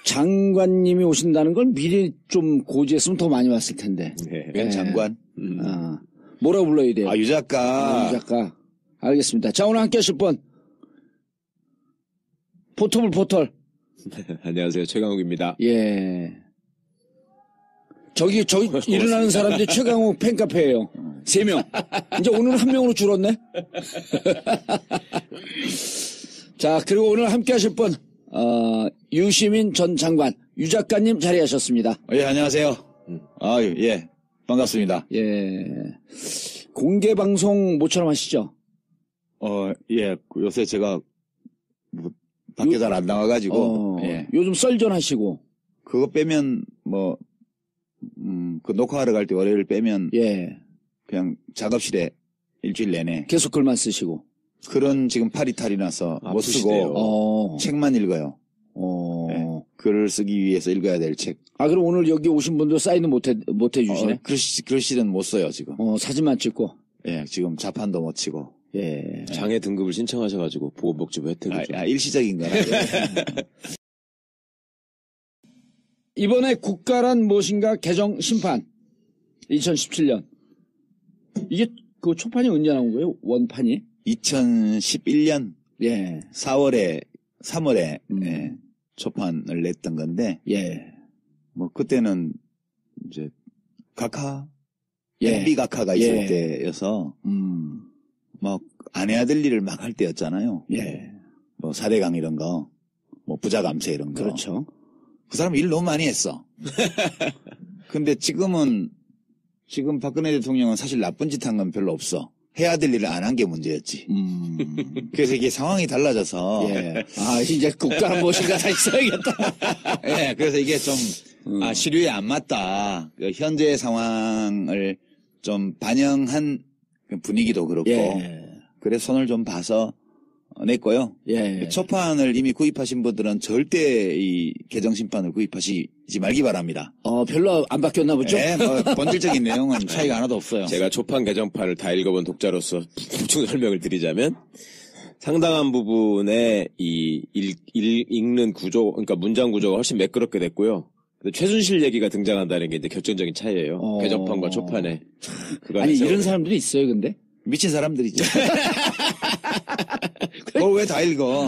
장관님이 오신다는 걸 미리 좀 고지했으면 더 많이 왔을 텐데. 네. 장관. 뭐라고 불러야 돼요? 유 작가. 유 작가. 알겠습니다. 자, 오늘 함께 하실 분. 포털. 안녕하세요. 최강욱입니다. 예. 저기 일어나는 사람들이 최강욱 팬카페예요. 3명. 이제 오늘 1명으로 줄었네. 자, 그리고 오늘 함께 하실 분, 유시민 전 장관, 유 작가님 자리하셨습니다. 예, 안녕하세요. 예. 반갑습니다. 예. 공개 방송 모처럼 하시죠? 예. 요새 제가 밖에 잘 안 나와가지고. 예. 요즘 썰전 하시고. 그거 빼면 그 녹화하러 갈 때 월요일 빼면. 예. 그냥 작업실에 일주일 내내. 계속 글만 쓰시고. 글은 지금 팔이 탈이 나서 못 쓰고. 책만 읽어요. 예. 글을 쓰기 위해서 읽어야 될 책. 그럼 오늘 여기 오신 분도 사인은 못 해주시네? 글씨는 못 써요, 지금. 사진만 찍고. 예, 지금 자판도 못 치고. 예. 장애 등급을 신청하셔가지고 보건복지부 혜택을 좀. 일시적인 거라. 이번에 국가란 무엇인가 개정 심판 2017년 이게 그 초판이 언제 나온 거예요? 원판이? 2011년 예. 3월에 예, 초판을 냈던 건데 예. 그때는 이제 각하 예. MB 각하가 있을 때여서 안 해야 될 일을 막 할 때였잖아요. 예. 사대강 이런 거, 부자 감세 이런 거. 그렇죠. 그 사람 일 너무 많이 했어. 근데 지금 박근혜 대통령은 사실 나쁜 짓 한 건 별로 없어. 해야 될 일을 안 한 게 문제였지. 그래서 이게 상황이 달라져서. 예. 이제 국가란 무엇인가 다시 써야겠다. 예, 그래서 이게 좀, 시류에 안 맞다. 현재 상황을 좀 반영한 분위기도 그렇고. 예. 그래서 손을 좀 봐서 냈고요. 예. 초판을 이미 구입하신 분들은 절대 이 개정심판을 구입하시지 말기 바랍니다. 별로 안 바뀌었나 보죠? 네, 본질적인 내용은 차이가 하나도 없어요. 제가 초판 개정판을 다 읽어본 독자로서 대충 설명을 드리자면 상당한 부분에 읽는 구조, 그러니까 문장 구조가 훨씬 매끄럽게 됐고요. 최순실 얘기가 등장한다는 게 이제 결정적인 차이예요. 개정판과 초판에. 이런 사람들이 있어요, 근데? 미친 사람들이죠. 그걸 왜 다 읽어?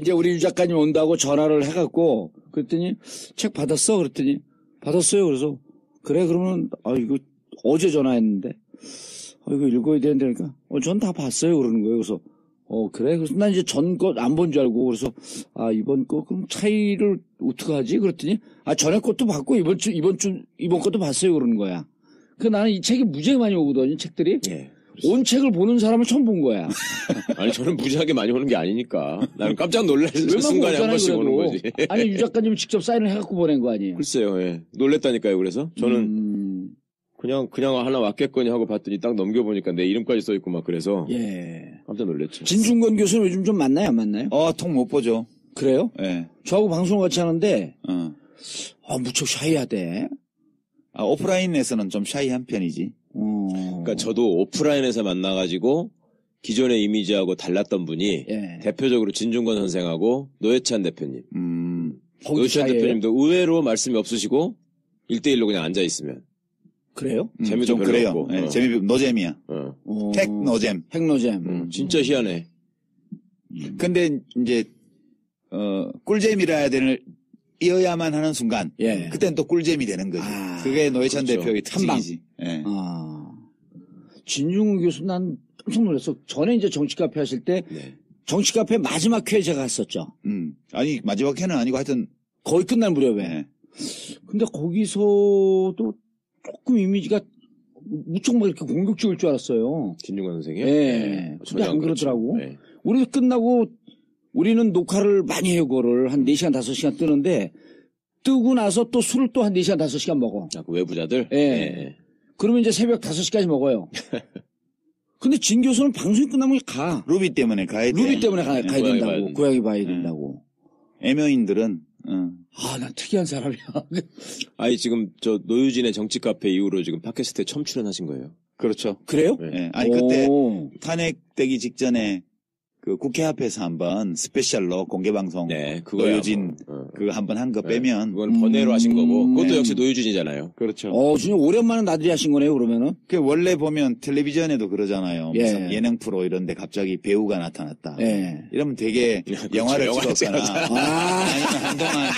이제 우리 유 작가님 온다고 전화를 해갖고, 그랬더니, 책 받았어? 그랬더니, 받았어요. 그래서, 그래, 그러면, 이거, 어제 전화했는데, 이거 읽어야 되는데, 그러니까, 전 다 봤어요. 그러는 거예요. 그래서, 그래? 그래서 난 이제 전 것 안 본 줄 알고, 그래서, 이번 거, 그럼 차이를 어떡하지? 그랬더니, 전에 것도 봤고, 이번 것도 봤어요. 그러는 거야. 나는 이 책이 무지하게 많이 오거든요, 책들이. 예. 온 책을 보는 사람을 처음 본 거야. 아니, 저는 무지하게 많이 오는 게 아니니까. 나는 깜짝 놀랄 순간에 한 번씩 오는 거지. 유 작가님 직접 사인을 해갖고 보낸 거 아니에요? 글쎄요, 예. 놀랬다니까요, 그래서. 저는, 그냥 하나 왔겠거니 하고 봤더니 딱 넘겨보니까 내 이름까지 써있고 막 그래서. 예. 깜짝 놀랐죠. 진중권 교수는 요즘 좀 만나요, 안 만나요? 통 못 보죠. 그래요? 예. 저하고 방송을 같이 하는데, 무척 샤이하대. 오프라인에서는 좀 샤이한 편이지. 그러니까 저도 오프라인에서 만나가지고 기존의 이미지하고 달랐던 분이 대표적으로 진중권 선생하고 노회찬 대표님. 노회찬 대표님도 의외로 말씀이 없으시고 1대1로 그냥 앉아있으면. 그래요? 재미도 좀 별로 그래요. 없고. 네, 재미 노잼이야. 핵노잼. 핵노잼. 진짜 희한해. 근데 이제 꿀잼이라 이어야만 하는 순간, 그때는 또 꿀잼이 되는 거지. 그게 노회찬 그렇죠. 대표의 특징이지. 예. 진중권 교수 난 깜짝 놀랐어. 전에 이제 정치 카페 하실 때 정치 카페 마지막 회에 제가 갔었죠. 아니 마지막 회는 아니고 하여튼 거의 끝날 무렵에. 근데 거기서도 조금 이미지가 무척 막 이렇게 공격적일 줄 알았어요. 진중권 선생님? 예. 근데 안 그러더라고. 네. 우리도 끝나고 우리는 녹화를 많이 해요. 그거를 한 4시간 5시간 뜨는데 뜨고 나서 또 술을 또 한 4시간 5시간 먹어. 그 외부자들? 예. 그러면 이제 새벽 5시까지 먹어요. 근데 진 교수는 방송이 끝나면 가. 루비 때문에 가야 돼. 루비 때문에 가야 된다고. 고양이 봐야 된다고. 애묘인들은 난 특이한 사람이야. 지금 노유진의 정치 카페 이후로 지금 팟캐스트에 처음 출연하신 거예요. 그렇죠. 그래요? 네. 아니 그때 탄핵되기 직전에 그 국회 앞에서 한번 스페셜로 공개방송 네, 그거야. 노유진 그거 한번 한 거 빼면 그건 번외로 하신 거고 그것도 네. 역시 노유진이잖아요. 그렇죠. 진짜 오랜만에 나들이 하신 거네요, 그러면은. 그 원래 보면 텔레비전에도 그러잖아요. 예. 무슨 예능 프로 이런데 갑자기 배우가 나타났다. 예. 이러면 되게 영화를 영화를 찍었거나 아니면 한동안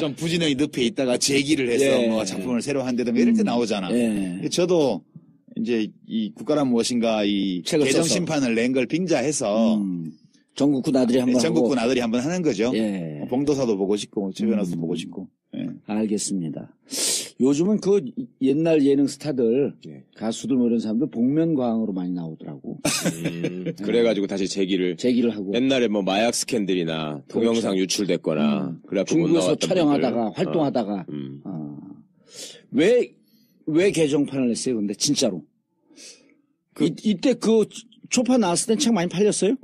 좀 부진하게 늪에 있다가 재기를 해서 예. 뭐 작품을 새로 한다든가 이럴 때 나오잖아. 예. 저도 이제 이 국가란 무엇인가 이 책을 개정 써서. 심판을 낸 걸 빙자해서 전국구 나들이 한번 전국군 하고. 아들이 한번 하는 거죠. 예. 봉도사도 보고 싶고 최변호사도 보고 싶고. 예. 알겠습니다. 요즘은 그 옛날 예능 스타들, 예. 가수들 뭐 이런 사람들 복면가왕으로 많이 나오더라고. 그래가지고 다시 제기를 제기를 하고. 옛날에 뭐 마약 스캔들이나 동영상 유출됐거나 그래갖고 못 중국에서 나왔던 촬영하다가 분들. 활동하다가 음. 왜 개정판을 냈어요? 근데 진짜로 이때 그 초판 나왔을 땐 책 많이 팔렸어요?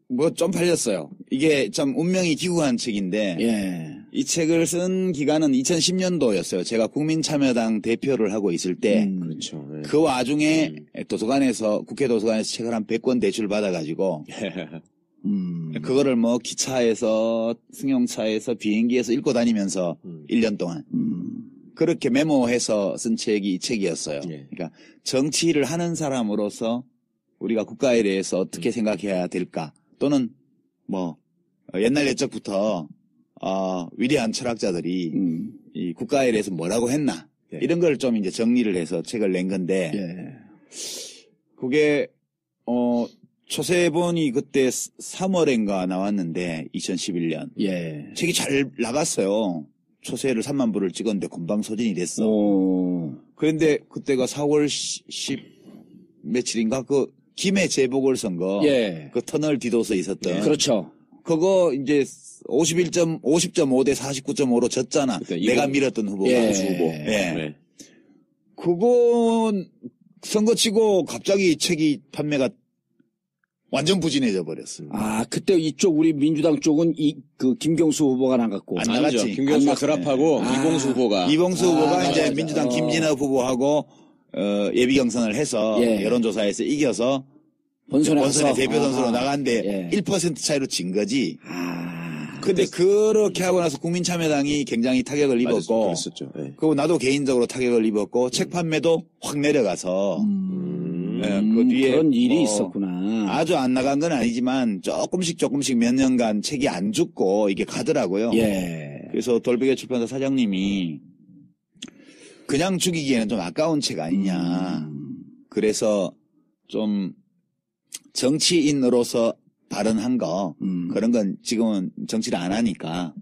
뭐 좀 팔렸어요. 이게 좀 운명이 기구한 책인데 예. 이 책을 쓴 기간은 2010년도였어요. 제가 국민참여당 대표를 하고 있을 때 그 그렇죠. 예. 와중에 도서관에서 국회 도서관에서 책을 한 100권 대출 받아가지고 그거를 뭐 기차에서 승용차에서 비행기에서 읽고 다니면서 1년 동안 그렇게 메모해서 쓴 책이 이 책이었어요. 예. 그러니까 정치를 하는 사람으로서 우리가 국가에 대해서 어떻게 생각해야 될까 또는 뭐 옛날 옛적부터 위대한 철학자들이 이 국가에 대해서 뭐라고 했나 예. 이런 걸 좀 이제 정리를 해서 책을 낸 건데 예. 그게 초세본이 그때 3월인가 나왔는데 2011년 예. 책이 잘 나갔어요. 초세를 3만 부를 찍었는데 금방 소진이 됐어. 그런데 그때가 4월 10 며칠인가 그 김해 재보궐선거 예. 그 터널 뒤도서 있었던 그렇죠. 그거 이제 50.5 대 49.5로 졌잖아. 그러니까 내가 이번- 밀었던 후보가. 예. 후보. 예. 네. 그거 선거 치고 갑자기 책이 판매가 완전 부진해져 버렸어요. 그때 이쪽 우리 민주당 쪽은 그 김경수 후보가 나갔고. 안 아니죠. 나갔지. 김경수가 안 드랍하고 아. 이봉수 후보가 이봉수 후보가 맞아, 이제 맞아. 민주당 김진엽 후보하고 예비 경선을 해서 예. 여론조사에서 이겨서 본선에 가서. 대표 선수로 나갔는데 예. 1% 차이로 진 거지. 근데 그렇게 하고 나서 국민참여당이 굉장히 타격을 입었고 그랬었죠. 예. 그리고 나도 개인적으로 타격을 입었고 책 판매도 확 내려가서 그 뒤에 그런 일이 뭐 있었구나. 아주 안 나간 건 아니지만 조금씩 몇 년간 책이 안 죽고 이게 가더라고요. 예. 그래서 돌베개 출판사 사장님이 그냥 죽이기에는 좀 아까운 책 아니냐. 그래서 좀 정치인으로서 발언한 거 그런 건 지금은 정치를 안 하니까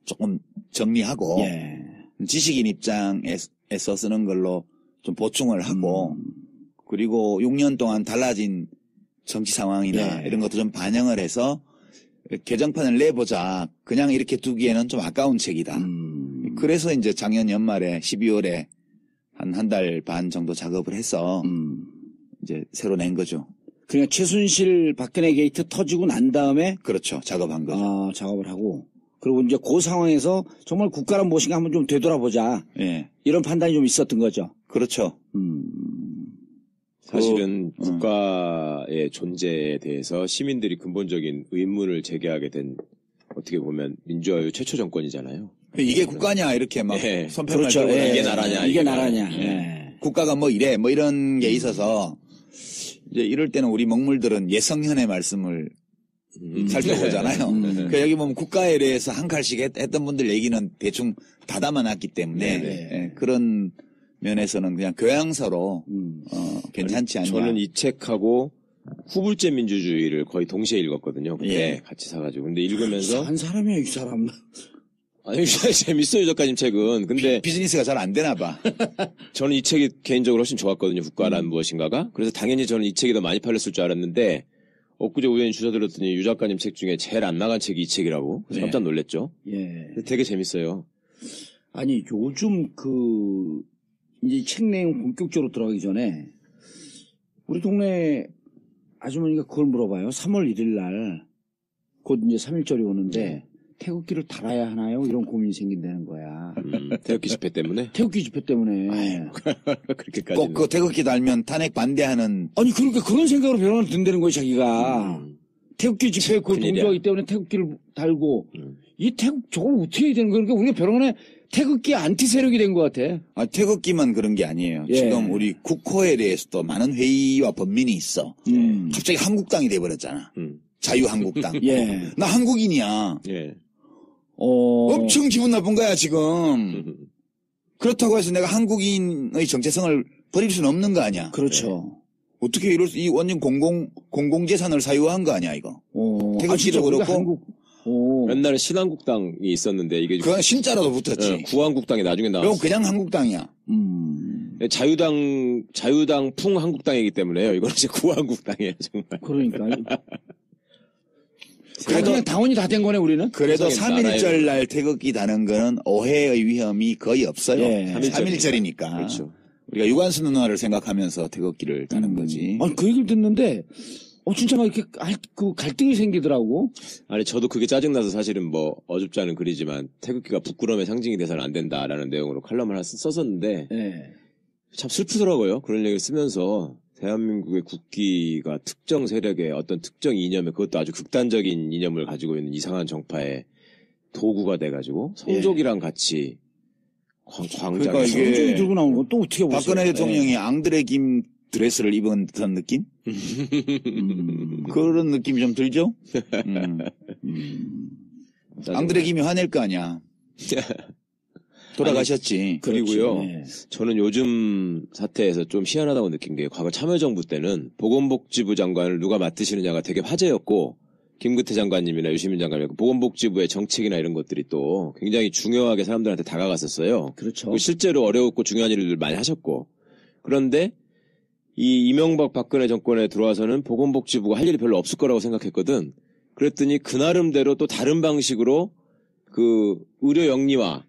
조금 정리하고 예. 지식인 입장에서 쓰는 걸로 좀 보충을 하고 그리고 6년 동안 달라진 정치 상황이나 예. 이런 것도 좀 반영을 해서 개정판을 내보자. 그냥 이렇게 두기에는 좀 아까운 책이다. 그래서 이제 작년 연말에 12월에 한 달 반 정도 작업을 해서 이제 새로 낸 거죠. 그러니까 최순실 박근혜 게이트 터지고 난 다음에 그렇죠. 작업한 거죠. 작업을 하고 그리고 이제 그 상황에서 정말 국가란 무엇인가 한번 좀 되돌아보자. 예. 이런 판단이 좀 있었던 거죠. 그렇죠. 사실은 국가의 존재에 대해서 시민들이 근본적인 의문을 제기하게 된 어떻게 보면 민주화의 최초 정권이잖아요. 이게 국가냐 이렇게 막 예. 손편을 그렇죠. 들고 예. 다니는 이게 나라냐, 이게 이게 나라냐. 나라냐. 예. 국가가 뭐 이래 뭐 이런 게 있어서 이제 이럴 때는 우리 먹물들은 예성현의 말씀을 살펴보잖아요. 그러니까 여기 보면 국가에 대해서 한 칼씩 했던 분들 얘기는 대충 다 담아놨기 때문에 네네. 예, 그런 면에서는 그냥 교양서로 괜찮지 않냐. 저는 이 책하고 후불제 민주주의를 거의 동시에 읽었거든요. 그때 예. 같이 사가지고. 근데 읽으면서 한 사람이야 이 사람. 아니 재밌어요 작가님 책은. 근데 비즈니스가 잘 안 되나 봐. 저는 이 책이 개인적으로 훨씬 좋았거든요. 국가란 무엇인가가. 그래서 당연히 저는 이 책이 더 많이 팔렸을 줄 알았는데 엊그제 우연히 주사 들었더니 유 작가님 책 중에 제일 안 나간 책이 이 책이라고. 그래서 깜짝 놀랐죠. 예. 근데 되게 재밌어요. 아니 요즘 이제 책 내용 본격적으로 들어가기 전에 우리 동네 아주머니가 그걸 물어봐요. 3월 1일 날 곧 이제 3.1절이 오는데 태극기를 달아야 하나요? 이런 고민이 생긴다는 거야. 태극기 집회 때문에? 태극기 집회 때문에. 그렇게까지. 꼭 그 태극기 달면 탄핵 반대하는. 아니, 그러니까 그런 생각으로 변화를 든다는 거예요, 자기가. 태극기 집회 그 큰일이야. 동조하기 때문에 태극기를 달고. 이 저걸 어떻게 해야 되는 거야? 그러니까 우리가 벼랑간에 태극기 안티 세력이 된 것 같아. 태극기만 그런 게 아니에요. 예. 지금 우리 국호에 대해서도 많은 회의와 법민이 있어. 갑자기 한국당이 돼버렸잖아. 자유한국당. 예. 나 한국인이야. 예. 엄청 기분 나쁜 거야, 지금. 그렇다고 해서 내가 한국인의 정체성을 버릴 수는 없는 거 아니야. 그렇죠. 어떻게 이럴 수, 이 완전 공공재산을 사유한 거 아니야, 이거. 태극기도 진짜 우리가 그렇고. 옛날에 신한국당이 있었는데 이게 그건 신자라도 붙었지. 예, 구한국당이 나중에 이거 나왔어. 그냥 한국당이야. 자유당 풍 한국당이기 때문에요. 이거는 이제 구한국당이에요, 정말. 그러니까. 그래도- 그냥 당원이 다 된 거네, 우리는? 그래도 세상에 3.1절 날 태극기 다는 거는 오해의 위험이 거의 없어요. 예. 3.1절이니까. 그렇죠. 우리가 유관순 누나를 생각하면서 태극기를 다는 거지. 아니, 그 얘기를 듣는데, 진짜 막 이렇게 갈등이 생기더라고. 아니, 저도 그게 짜증나서 사실은 뭐, 어줍지 않은 글이지만, 태극기가 부끄러움의 상징이 돼서는 안 된다라는 내용으로 칼럼을 하나 썼었는데, 예. 참 슬프더라고요. 그런 얘기를 쓰면서, 대한민국의 국기가 특정 세력의 어떤 특정 이념에, 그것도 아주 극단적인 이념을 가지고 있는 이상한 정파의 도구가 돼가지고, 성족이랑 같이, 광장에 그러니까 이게- 성종이 들고 나온 건 또 어떻게 보세요? 박근혜 대통령이 앙드레 김 드레스를 입은 듯한 느낌? 그런 느낌이 좀 들죠? 앙드레 김이 화낼 거 아니야. 돌아가셨지. 그리고요. 예. 저는 요즘 사태에서 좀 희한하다고 느낀 게 과거 참여정부 때는 보건복지부 장관을 누가 맡으시느냐가 되게 화제였고 김근태 장관님이나 유시민 장관님 보건복지부의 정책이나 이런 것들이 또 굉장히 중요하게 사람들한테 다가갔었어요. 그렇죠. 그리고 실제로 어려웠고 중요한 일을 많이 하셨고 그런데 이 이명박 박근혜 정권에 들어와서는 보건복지부가 할 일이 별로 없을 거라고 생각했거든. 그랬더니 그 나름대로 또 다른 방식으로 그 의료 영리화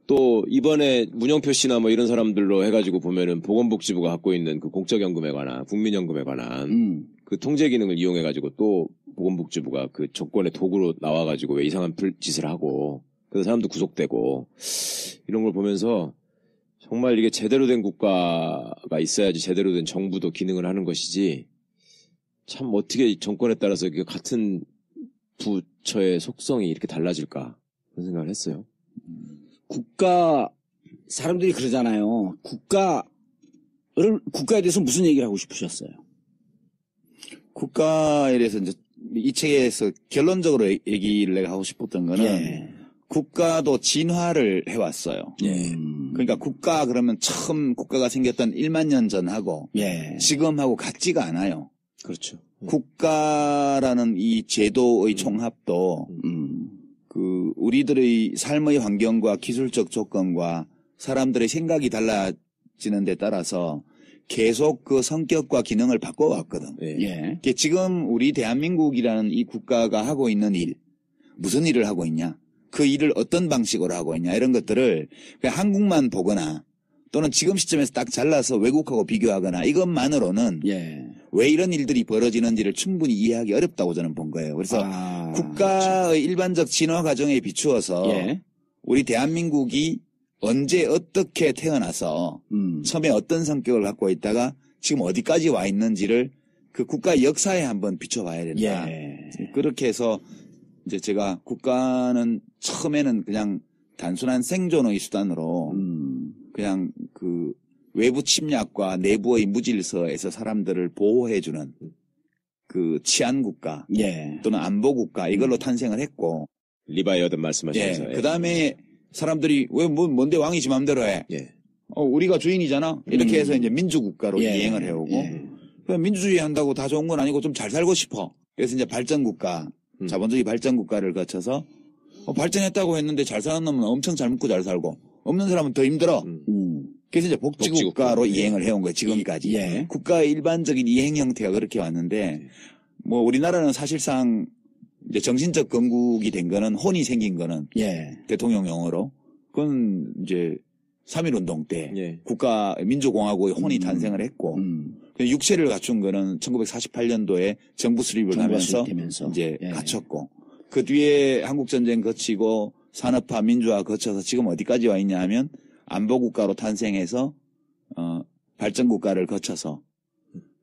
또 이번에 문영표 씨나 뭐 이런 사람들로 해가지고 보면은 보건복지부가 갖고 있는 그 공적연금에 관한 국민연금에 관한 그 통제 기능을 이용해가지고 또 보건복지부가 그 정권의 도구로 나와가지고 왜 이상한 짓을 하고 그래서 사람도 구속되고 이런 걸 보면서 정말 이게 제대로 된 국가가 있어야지 제대로 된 정부도 기능을 하는 것이지 참 어떻게 정권에 따라서 이게 같은 부처의 속성이 이렇게 달라질까 그런 생각을 했어요. 사람들이 그러잖아요. 국가에 대해서 무슨 얘기를 하고 싶으셨어요? 국가에 대해서 이제 이 책에서 결론적으로 얘기를 내가 하고 싶었던 거는 예. 국가도 진화를 해왔어요. 예. 그러니까 국가 그러면 처음 국가가 생겼던 1만 년 전하고 예. 지금하고 같지가 않아요. 그렇죠. 국가라는 이 제도의 총합도 그 우리들의 삶의 환경과 기술적 조건과 사람들의 생각이 달라지는 데 따라서 계속 그 성격과 기능을 바꿔왔거든. 예. 예. 이게 지금 우리 대한민국이라는 이 국가가 하고 있는 일, 무슨 일을 하고 있냐, 그 일을 어떤 방식으로 하고 있냐 이런 것들을 그냥 한국만 보거나 또는 지금 시점에서 딱 잘라서 외국하고 비교하거나 이것만으로는 예. 왜 이런 일들이 벌어지는지를 충분히 이해하기 어렵다고 저는 본 거예요. 그래서 국가의 일반적 진화 과정에 비추어서 예. 우리 대한민국이 언제 어떻게 태어나서 처음에 어떤 성격을 갖고 있다가 지금 어디까지 와 있는지를 그 국가 역사에 한번 비춰봐야 된다. 예. 그렇게 해서 이제 제가 국가는 처음에는 그냥 단순한 생존의 수단으로 그냥 그 외부 침략과 내부의 무질서에서 사람들을 보호해주는 그 치안국가 예. 또는 안보국가 이걸로 탄생을 했고 리바이어든 말씀하시면서. 예. 그 다음에 사람들이 왜 뭔데 왕이 지 맘대로 해. 예. 우리가 주인이잖아. 이렇게 해서 이제 민주국가로 예. 이행을 해오고 예. 그냥 민주주의 한다고 다 좋은 건 아니고 좀 잘 살고 싶어. 그래서 이제 발전국가, 자본주의 발전국가를 거쳐서 발전했다고 했는데 잘 사는 놈은 엄청 잘 먹고 잘 살고 없는 사람은 더 힘들어. 그래서 이제 복지국가로 복지국가. 이행을 해온 거예요. 지금까지. 예. 국가의 일반적인 이행 형태가 그렇게 왔는데 뭐 우리나라는 사실상 이제 정신적 건국이 된 거는 혼이 생긴 거는 예. 대통령령으로 그건 이제 3.1운동 때 예. 국가 민주공화국의 혼이 탄생을 했고 육체를 갖춘 거는 1948년도에 정부 수립을 정부가 하면서 수립되면서. 이제 예. 갖췄고 그 뒤에 한국전쟁 거치고 산업화, 민주화 거쳐서 지금 어디까지 와 있냐 하면 안보국가로 탄생해서 발전국가를 거쳐서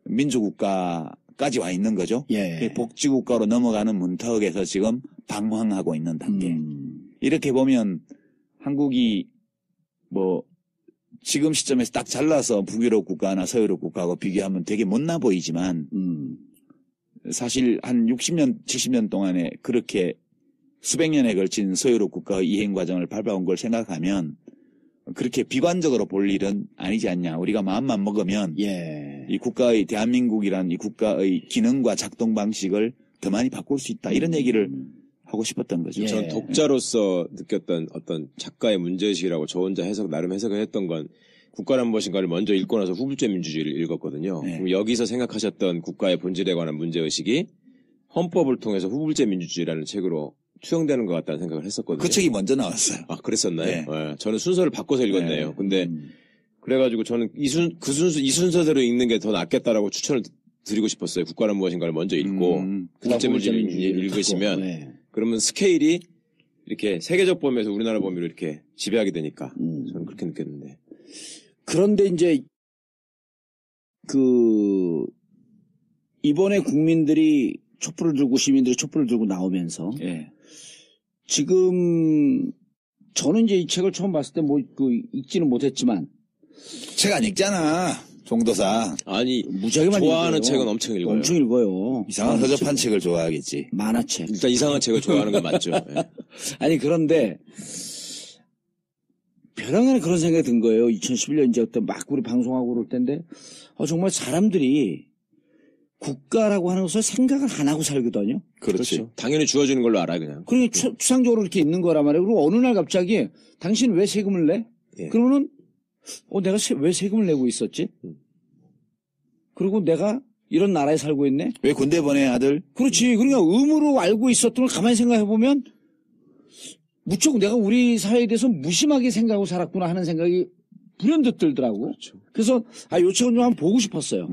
민주국가까지 와 있는 거죠. 예. 복지국가로 넘어가는 문턱에서 지금 방황하고 있는 단계. 이렇게 보면 한국이 뭐 지금 시점에서 딱 잘라서 북유럽 국가나 서유럽 국가하고 비교하면 되게 못나 보이지만 사실 한 60년, 70년 동안에 그렇게 수백 년에 걸친 서유럽 국가의 이행 과정을 밟아온 걸 생각하면 그렇게 비관적으로 볼 일은 아니지 않냐. 우리가 마음만 먹으면 예. 이 국가의 대한민국이란 이 국가의 기능과 작동 방식을 더 많이 바꿀 수 있다. 이런 얘기를 하고 싶었던 거죠. 예. 전 독자로서 느꼈던 어떤 작가의 문제의식이라고 저 혼자 나름 해석을 했던 건 국가란 무엇인가를 먼저 읽고 나서 후불제 민주주의를 읽었거든요. 네. 그럼 여기서 생각하셨던 국가의 본질에 관한 문제의식이 헌법을 통해서 후불제 민주주의라는 책으로 투영되는 것 같다는 생각을 했었거든요. 그 책이 먼저 나왔어요. 아, 그랬었나요? 네. 예, 저는 순서를 바꿔서 읽었네요. 네. 근데 그래가지고 저는 이 순서대로 읽는 게 더 낫겠다라고 추천을 드리고 싶었어요. 국가란 무엇인가를 먼저 읽고 후불제 민주주의를 읽으시면 네. 그러면 스케일이 이렇게 세계적 범위에서 우리나라 범위로 이렇게 지배하게 되니까 저는 그렇게 느꼈는데. 그런데 이제 이번에 국민들이 촛불을 들고 시민들이 촛불을 들고 나오면서 예. 지금 저는 이제 이 책을 처음 봤을 때 읽지는 못했지만 책 안 읽잖아. 종도사. 아니 무지하게 많이 좋아하는 읽어요. 책은 엄청 읽어요. 엄청 읽어요. 이상한 허접한 책을 좋아하겠지. 만화책. 일단 이상한 책을 좋아하는 건 맞죠. 예. 아니 그런데 벼랑간에 그런 생각이 든 거예요. 2011년 이제 어떤 막 우리 방송하고 그럴 텐데 정말 사람들이 국가라고 하는 것을 생각을 안 하고 살거든요. 그렇죠. 당연히 주어지는 걸로 알아 그냥. 그러니까 추상적으로 이렇게 있는 거란 말이에요. 그리고 어느 날 갑자기 당신 왜 세금을 내? 예. 그러면은 내가 왜 세금을 내고 있었지? 그리고 내가 이런 나라에 살고 있네? 왜 군대 보내 아들? 그렇지. 그러니까 의무로 알고 있었던 걸 가만히 생각해보면 무척 내가 우리 사회에 대해서 무심하게 생각하고 살았구나 하는 생각이 불현듯 들더라고. 그렇죠. 그래서 요 책은 좀 한번 보고 싶었어요.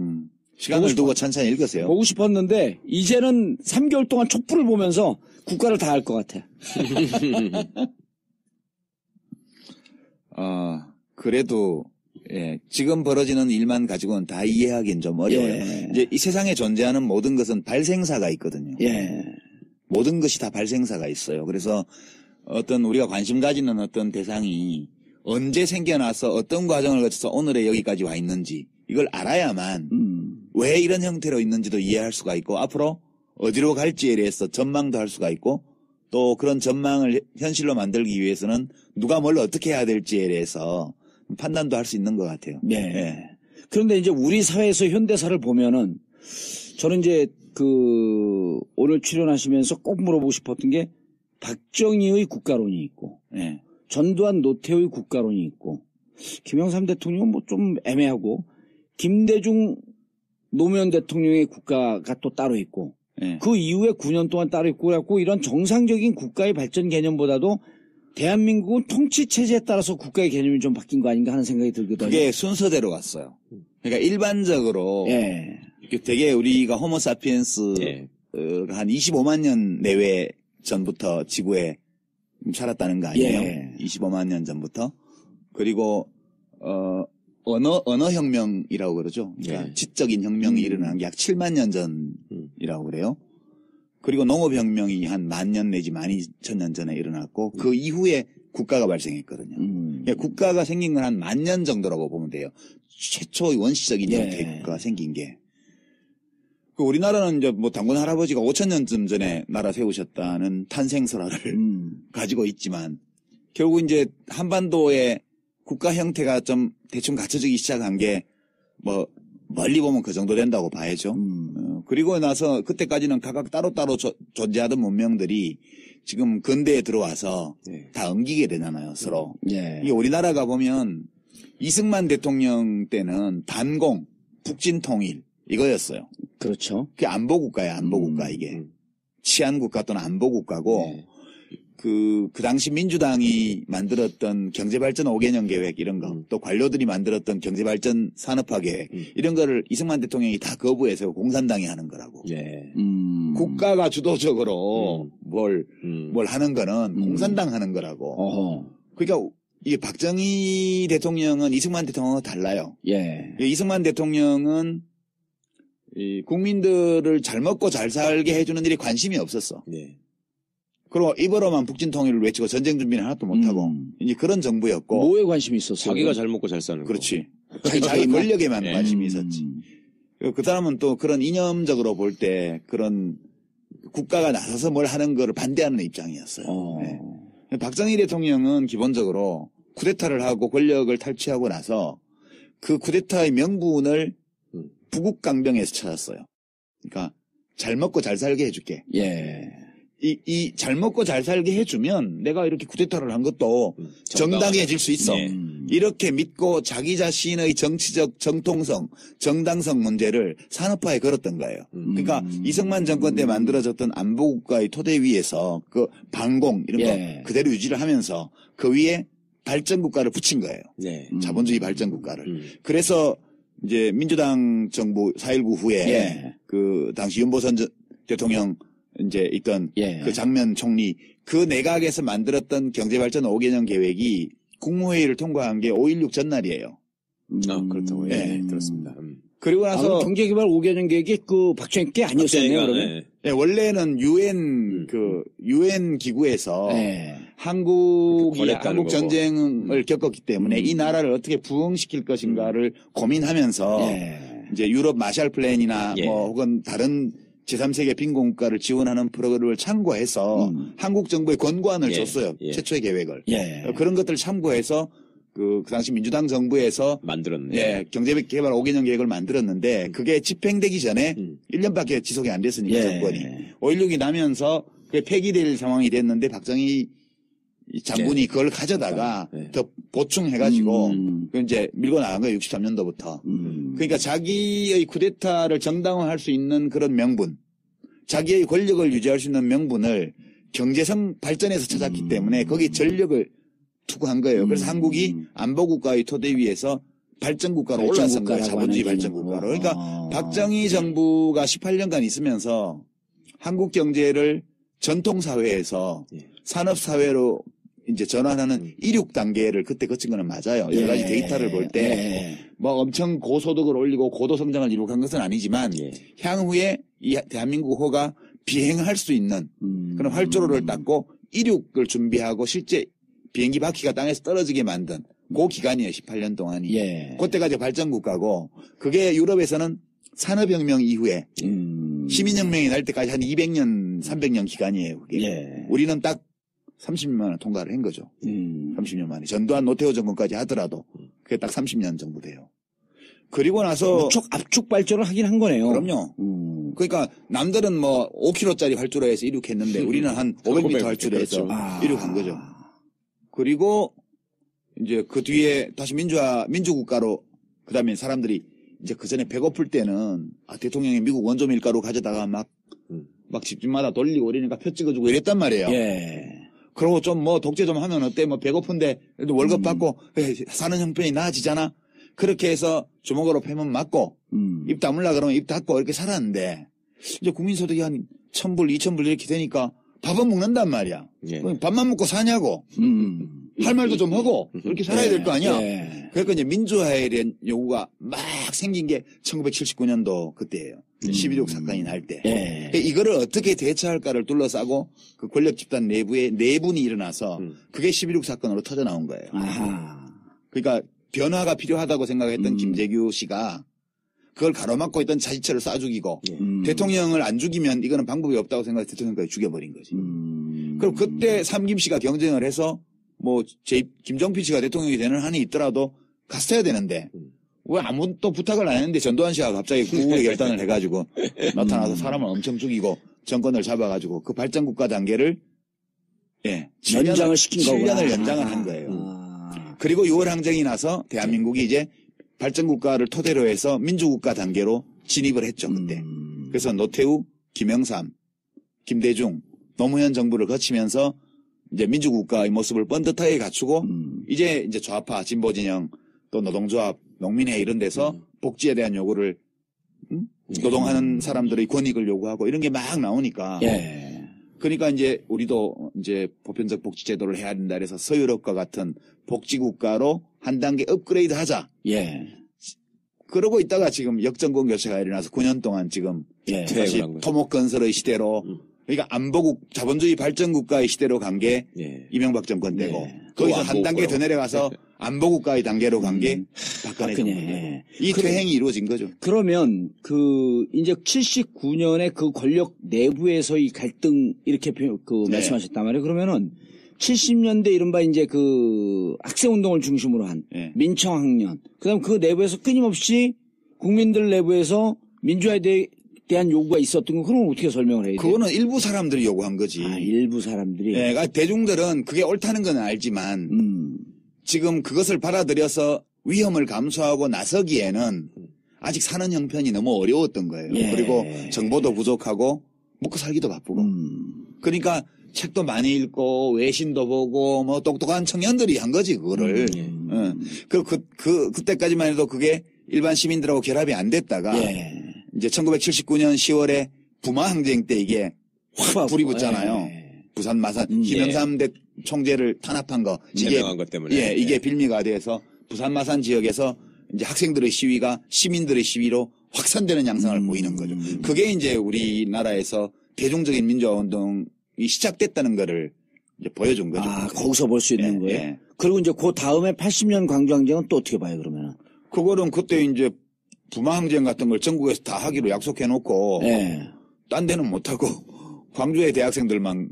시간을 두고 천천히 읽으세요. 보고 싶었는데 이제는 3개월 동안 촛불을 보면서 국가를 다 알 것 같아. 그래도 예, 지금 벌어지는 일만 가지고는 다 이해하기는 좀 어려워요. 예. 이제 이 세상에 존재하는 모든 것은 발생사가 있거든요. 예. 모든 것이 다 발생사가 있어요. 그래서 어떤 우리가 관심 가지는 어떤 대상이 언제 생겨나서 어떤 과정을 거쳐서 오늘에 여기까지 와 있는지 이걸 알아야만 왜 이런 형태로 있는지도 이해할 수가 있고 앞으로 어디로 갈지에 대해서 전망도 할 수가 있고 또 그런 전망을 현실로 만들기 위해서는 누가 뭘 어떻게 해야 될지에 대해서 판단도 할 수 있는 것 같아요. 네. 예. 그런데 이제 우리 사회에서 현대사를 보면은 저는 이제 오늘 출연하시면서 꼭 물어보고 싶었던 게 박정희의 국가론이 있고 예. 전두환 노태우의 국가론이 있고 김영삼 대통령은 뭐 좀 애매하고 김대중 노무현 대통령의 국가가 또 따로 있고 예. 그 이후에 9년 동안 따로 있고 그래갖고 이런 정상적인 국가의 발전 개념보다도 대한민국은 통치 체제에 따라서 국가의 개념이 좀 바뀐 거 아닌가 하는 생각이 들거든요. 그게 순서대로 왔어요. 그러니까 일반적으로 예. 되게 우리가 호모사피엔스 예. 한 25만 년 내외 전부터 지구에 살았다는 거 아니에요? 예. 25만 년 전부터. 그리고 언어혁명이라고 그러죠. 그러니까 예. 지적인 혁명이 일어난 게 약 7만 년 전이라고 그래요. 그리고 농업혁명이 한 10,000년 내지 12,000년 전에 일어났고 그 이후에 국가가 발생했거든요. 그러니까 국가가 생긴 건 한 10,000년 정도라고 보면 돼요. 최초의 원시적인 예. 형태의 국가가 생긴 게. 그 우리나라는 이제 뭐 당군 할아버지가 5,000년쯤 전에 나라 세우셨다는 탄생설화를 가지고 있지만 결국 이제 한반도의 국가 형태가 좀 대충 갖춰지기 시작한 게 뭐 멀리 보면 그 정도 된다고 봐야죠. 그리고 나서 그때까지는 각각 따로따로 존재하던 문명들이 지금 근대에 들어와서 다 엉기게 되잖아요, 서로. 예. 이게 우리나라가 보면 이승만 대통령 때는 단공, 북진통일 이거였어요. 그렇죠. 그게 안보국가야, 안보국가 이게. 치안국가 또는 안보국가고 네. 그 당시 민주당이 만들었던 경제발전 5개년 계획 이런 거, 또 관료들이 만들었던 경제발전 산업화 계획, 이런 거를 이승만 대통령이 다 거부해서 공산당이 하는 거라고. 예. 국가가 주도적으로 뭘 하는 거는 공산당 하는 거라고. 어허. 그러니까 이 박정희 대통령은 이승만 대통령과 달라요. 예. 이승만 대통령은 이 국민들을 잘 먹고 잘 살게 해주는 일에 관심이 없었어. 예. 그리고 입으로만 북진 통일을 외치고 전쟁 준비는 하나도 못하고 이제 그런 정부였고. 뭐에 관심이 있었어요? 자기가 잘 먹고 잘 사는 거. 그렇지. 자기 권력에만 예. 관심이 있었지. 그 사람은 또 그런 이념적으로 볼 때 그런 국가가 나서서 뭘 하는 거를 반대하는 입장이었어요. 네. 박정희 대통령은 기본적으로 쿠데타를 하고 권력을 탈취하고 나서 그 쿠데타의 명분을 부국강병에서 찾았어요. 그러니까 잘 먹고 잘 살게 해줄게. 예. 이 잘 먹고 잘 살게 해주면 내가 이렇게 쿠데타를 한 것도 정당해질 수 있어. 예. 이렇게 믿고 자기 자신의 정치적 정통성, 정당성 문제를 산업화에 걸었던 거예요. 그러니까 이승만 정권 때 만들어졌던 안보국가의 토대 위에서 그 반공 이런 예. 거 그대로 유지를 하면서 그 위에 발전국가를 붙인 거예요. 네. 자본주의 발전국가를. 그래서 이제 민주당 정부 4.19 후에 예. 그 당시 윤보선 대통령 이제 있던 예. 그 장면 총리 그 내각에서 만들었던 경제발전 5개년 계획이 국무회의를 통과한 게 5.16 전날이에요. 그렇다고. 예. 네. 들었습니다. 그리고 나서 경제개발 5개년 계획이 그 박정희 게 아니었었네요, 그러면. 예. 예, 원래는 유엔 기구에서 예. 한국 권했다는 전쟁을 겪었기 때문에 이 나라를 어떻게 부흥시킬 것인가를 고민하면서 예. 이제 유럽 마샬 플랜이나 예. 뭐 혹은 다른 제3세계 빈곤국가를 지원하는 프로그램을 참고해서 한국 정부에 권고안을 예. 줬어요. 예. 최초의 계획을. 예. 그런 것들을 참고해서 그 당시 민주당 정부에서 만들었네. 예, 경제개발 5개년 계획을 만들었는데 그게 집행되기 전에 1년밖에 지속이 안 됐으니까 예. 정권이 5.16이 나면서 그게 폐기될 상황이 됐는데 박정희 장군이 그걸 가져다가 예. 더 보충해가지고 그 이제 밀고 나간 거예요. 63년도부터. 그러니까 자기의 쿠데타를 정당화할 수 있는 그런 명분, 자기의 권력을 유지할 수 있는 명분을 경제성 발전에서 찾았기 때문에 거기에 전력을 투구한 거예요. 그래서 한국이 안보국가의 토대 위에서 발전국가로 올라선 거예요. 자본주의 발전국가로. 그러니까 박정희 정부가 18년간 있으면서 한국 경제를 전통사회에서 산업사회로 이제 전환하는 이륙 단계를 그때 거친 거는 맞아요. 여러 가지 데이터를 볼 때 뭐 엄청 고소득을 올리고 고도 성장을 이룩한 것은 아니지만 향후에 이 대한민국 호가 비행할 수 있는 그런 활주로를 닦고 이륙을 준비하고 실제 비행기 바퀴가 땅에서 떨어지게 만든 그 기간이에요. 18년 동안이. 예. 그때까지 발전국가고 그게 유럽에서는 산업혁명 이후에 시민혁명이 날 때까지 한 200년, 300년 기간이에요. 그게. 예. 우리는 딱 30년만에 통과를 한 거죠. 30년 만에. 전두환 노태우 정권까지 하더라도 그게 딱 30년 정도 돼요. 그리고 나서 압축 발전을 하긴 한 거네요. 그럼요. 그러니까 남들은 뭐 5km짜리 활주로에서 이륙했는데 우리는 한 500m 활주로에서 그렇죠. 이륙한 거죠. 그리고 이제 그 뒤에 다시 민주국가로 그 다음에 사람들이 이제 그 전에 배고플 때는 대통령이 미국 원조 밀가루 가져다가 막 집집마다 돌리고 이러니까 표 찍어주고 이랬단 말이에요. 예. 그러고 좀 뭐 독재 좀 하면 어때? 뭐 배고픈데 그래도 월급 받고 사는 형편이 나아지잖아. 그렇게 해서 주먹으로 패면 맞고 입 다물라 그러면 입 닫고 이렇게 살았는데 이제 국민소득이 한 1,000불, 2,000불 이렇게 되니까 밥은 먹는단 말이야. 예. 밥만 먹고 사냐고. 할 말도 좀 하고 그렇게 살아야 될 거 아니야. 예. 그러니까 이제 민주화에 대한 요구가 막 생긴 게 1979년도 그때예요. 12.6 사건이 날 때. 예. 그러니까 이거를 어떻게 대처할까를 둘러싸고 그 권력 집단 내부에 내분이 일어나서 그게 12.6 사건으로 터져 나온 거예요. 아하. 그러니까 변화가 필요하다고 생각했던 김재규 씨가 그걸 가로막고 있던 자치처를 쏴 죽이고 대통령을 안 죽이면 이거는 방법이 없다고 생각해서 대통령까지 죽여버린 거지. 그리고 그때 삼김 씨가 경쟁을 해서 뭐 김종필 씨가 대통령이 되는 한이 있더라도 갔어야 되는데 왜 아무도 부탁을 안 했는데 전두환 씨가 갑자기 구국의 결단을 해가지고 나타나서 사람을 엄청 죽이고 정권을 잡아가지고 그 발전국가 단계를 연장을 시킨 거구나. 7년을 연장을 한 거예요. 그리고 6월 항쟁이 나서 대한민국이 이제 발전국가를 토대로 해서 민주국가 단계로 진입을 했죠, 그때. 그래서 노태우, 김영삼, 김대중, 노무현 정부를 거치면서 이제 민주국가의 모습을 번듯하게 갖추고 이제 좌파, 진보진영, 또 노동조합, 농민회 이런 데서 복지에 대한 요구를 노동하는 사람들의 권익을 요구하고 이런 게 막 나오니까. 예. 그러니까 이제 우리도 이제 보편적 복지 제도를 해야 된다 그래서 서유럽과 같은 복지국가로 한 단계 업그레이드 하자. 예. 그러고 있다가 지금 역정권 교체가 일어나서 9년 동안 지금 예. 다시 퇴행을 한 거죠. 토목건설의 시대로 그러니까 안보국 자본주의 발전국가의 시대로 간 게 예. 이명박 정권 때고 예. 거기서 또 한 단계 더 내려가서 안보국가의 단계로 간 게 박근혜 정권 때고 예. 이 퇴행이 이루어진 거죠. 그러면 이제 79년에 그 권력 내부에서의 갈등 이렇게 네. 말씀하셨단 말이에요. 그러면은 70년대 이른바 이제 학생 운동을 중심으로 한 네. 민청학년. 그다음 그 내부에서 끊임없이 국민들 내부에서 민주화에 대한 요구가 있었던 거 그럼 어떻게 설명을 해야 돼요? 그거는 일부 사람들이 요구한 거지. 일부 사람들이. 예, 그러니까 대중들은 그게 옳다는 건 알지만 지금 그것을 받아들여서 위험을 감수하고 나서기에는 아직 사는 형편이 너무 어려웠던 거예요. 예. 그리고 정보도 부족하고 먹고 살기도 바쁘고. 그러니까 책도 많이 읽고 외신도 보고 뭐 똑똑한 청년들이 한 거지 그거를. 그때까지만 해도 그게 일반 시민들하고 결합이 안 됐다가 예. 이제 1979년 10월에 부마 항쟁 때 이게 확 불이 붙잖아요. 예. 부산 마산 김영삼 대 총재를 탄압한 거 제명한 것 때문에. 예, 이게 빌미가 돼서 부산 마산 지역에서 이제 학생들의 시위가 시민들의 시위로 확산되는 양상을 보이는 거죠. 그게 이제 우리나라에서 대중적인 민주화 운동이 시작됐다는 거를 이제 보여준 거죠. 거기서 볼 수 있는 예, 거예요. 예. 그리고 이제 그 다음에 80년 광주항쟁은 또 어떻게 봐요, 그러면? 그거는 그때 이제 부마항쟁 같은 걸 전국에서 다 하기로 약속해 놓고 예. 딴 데는 못 하고 광주의 대학생들만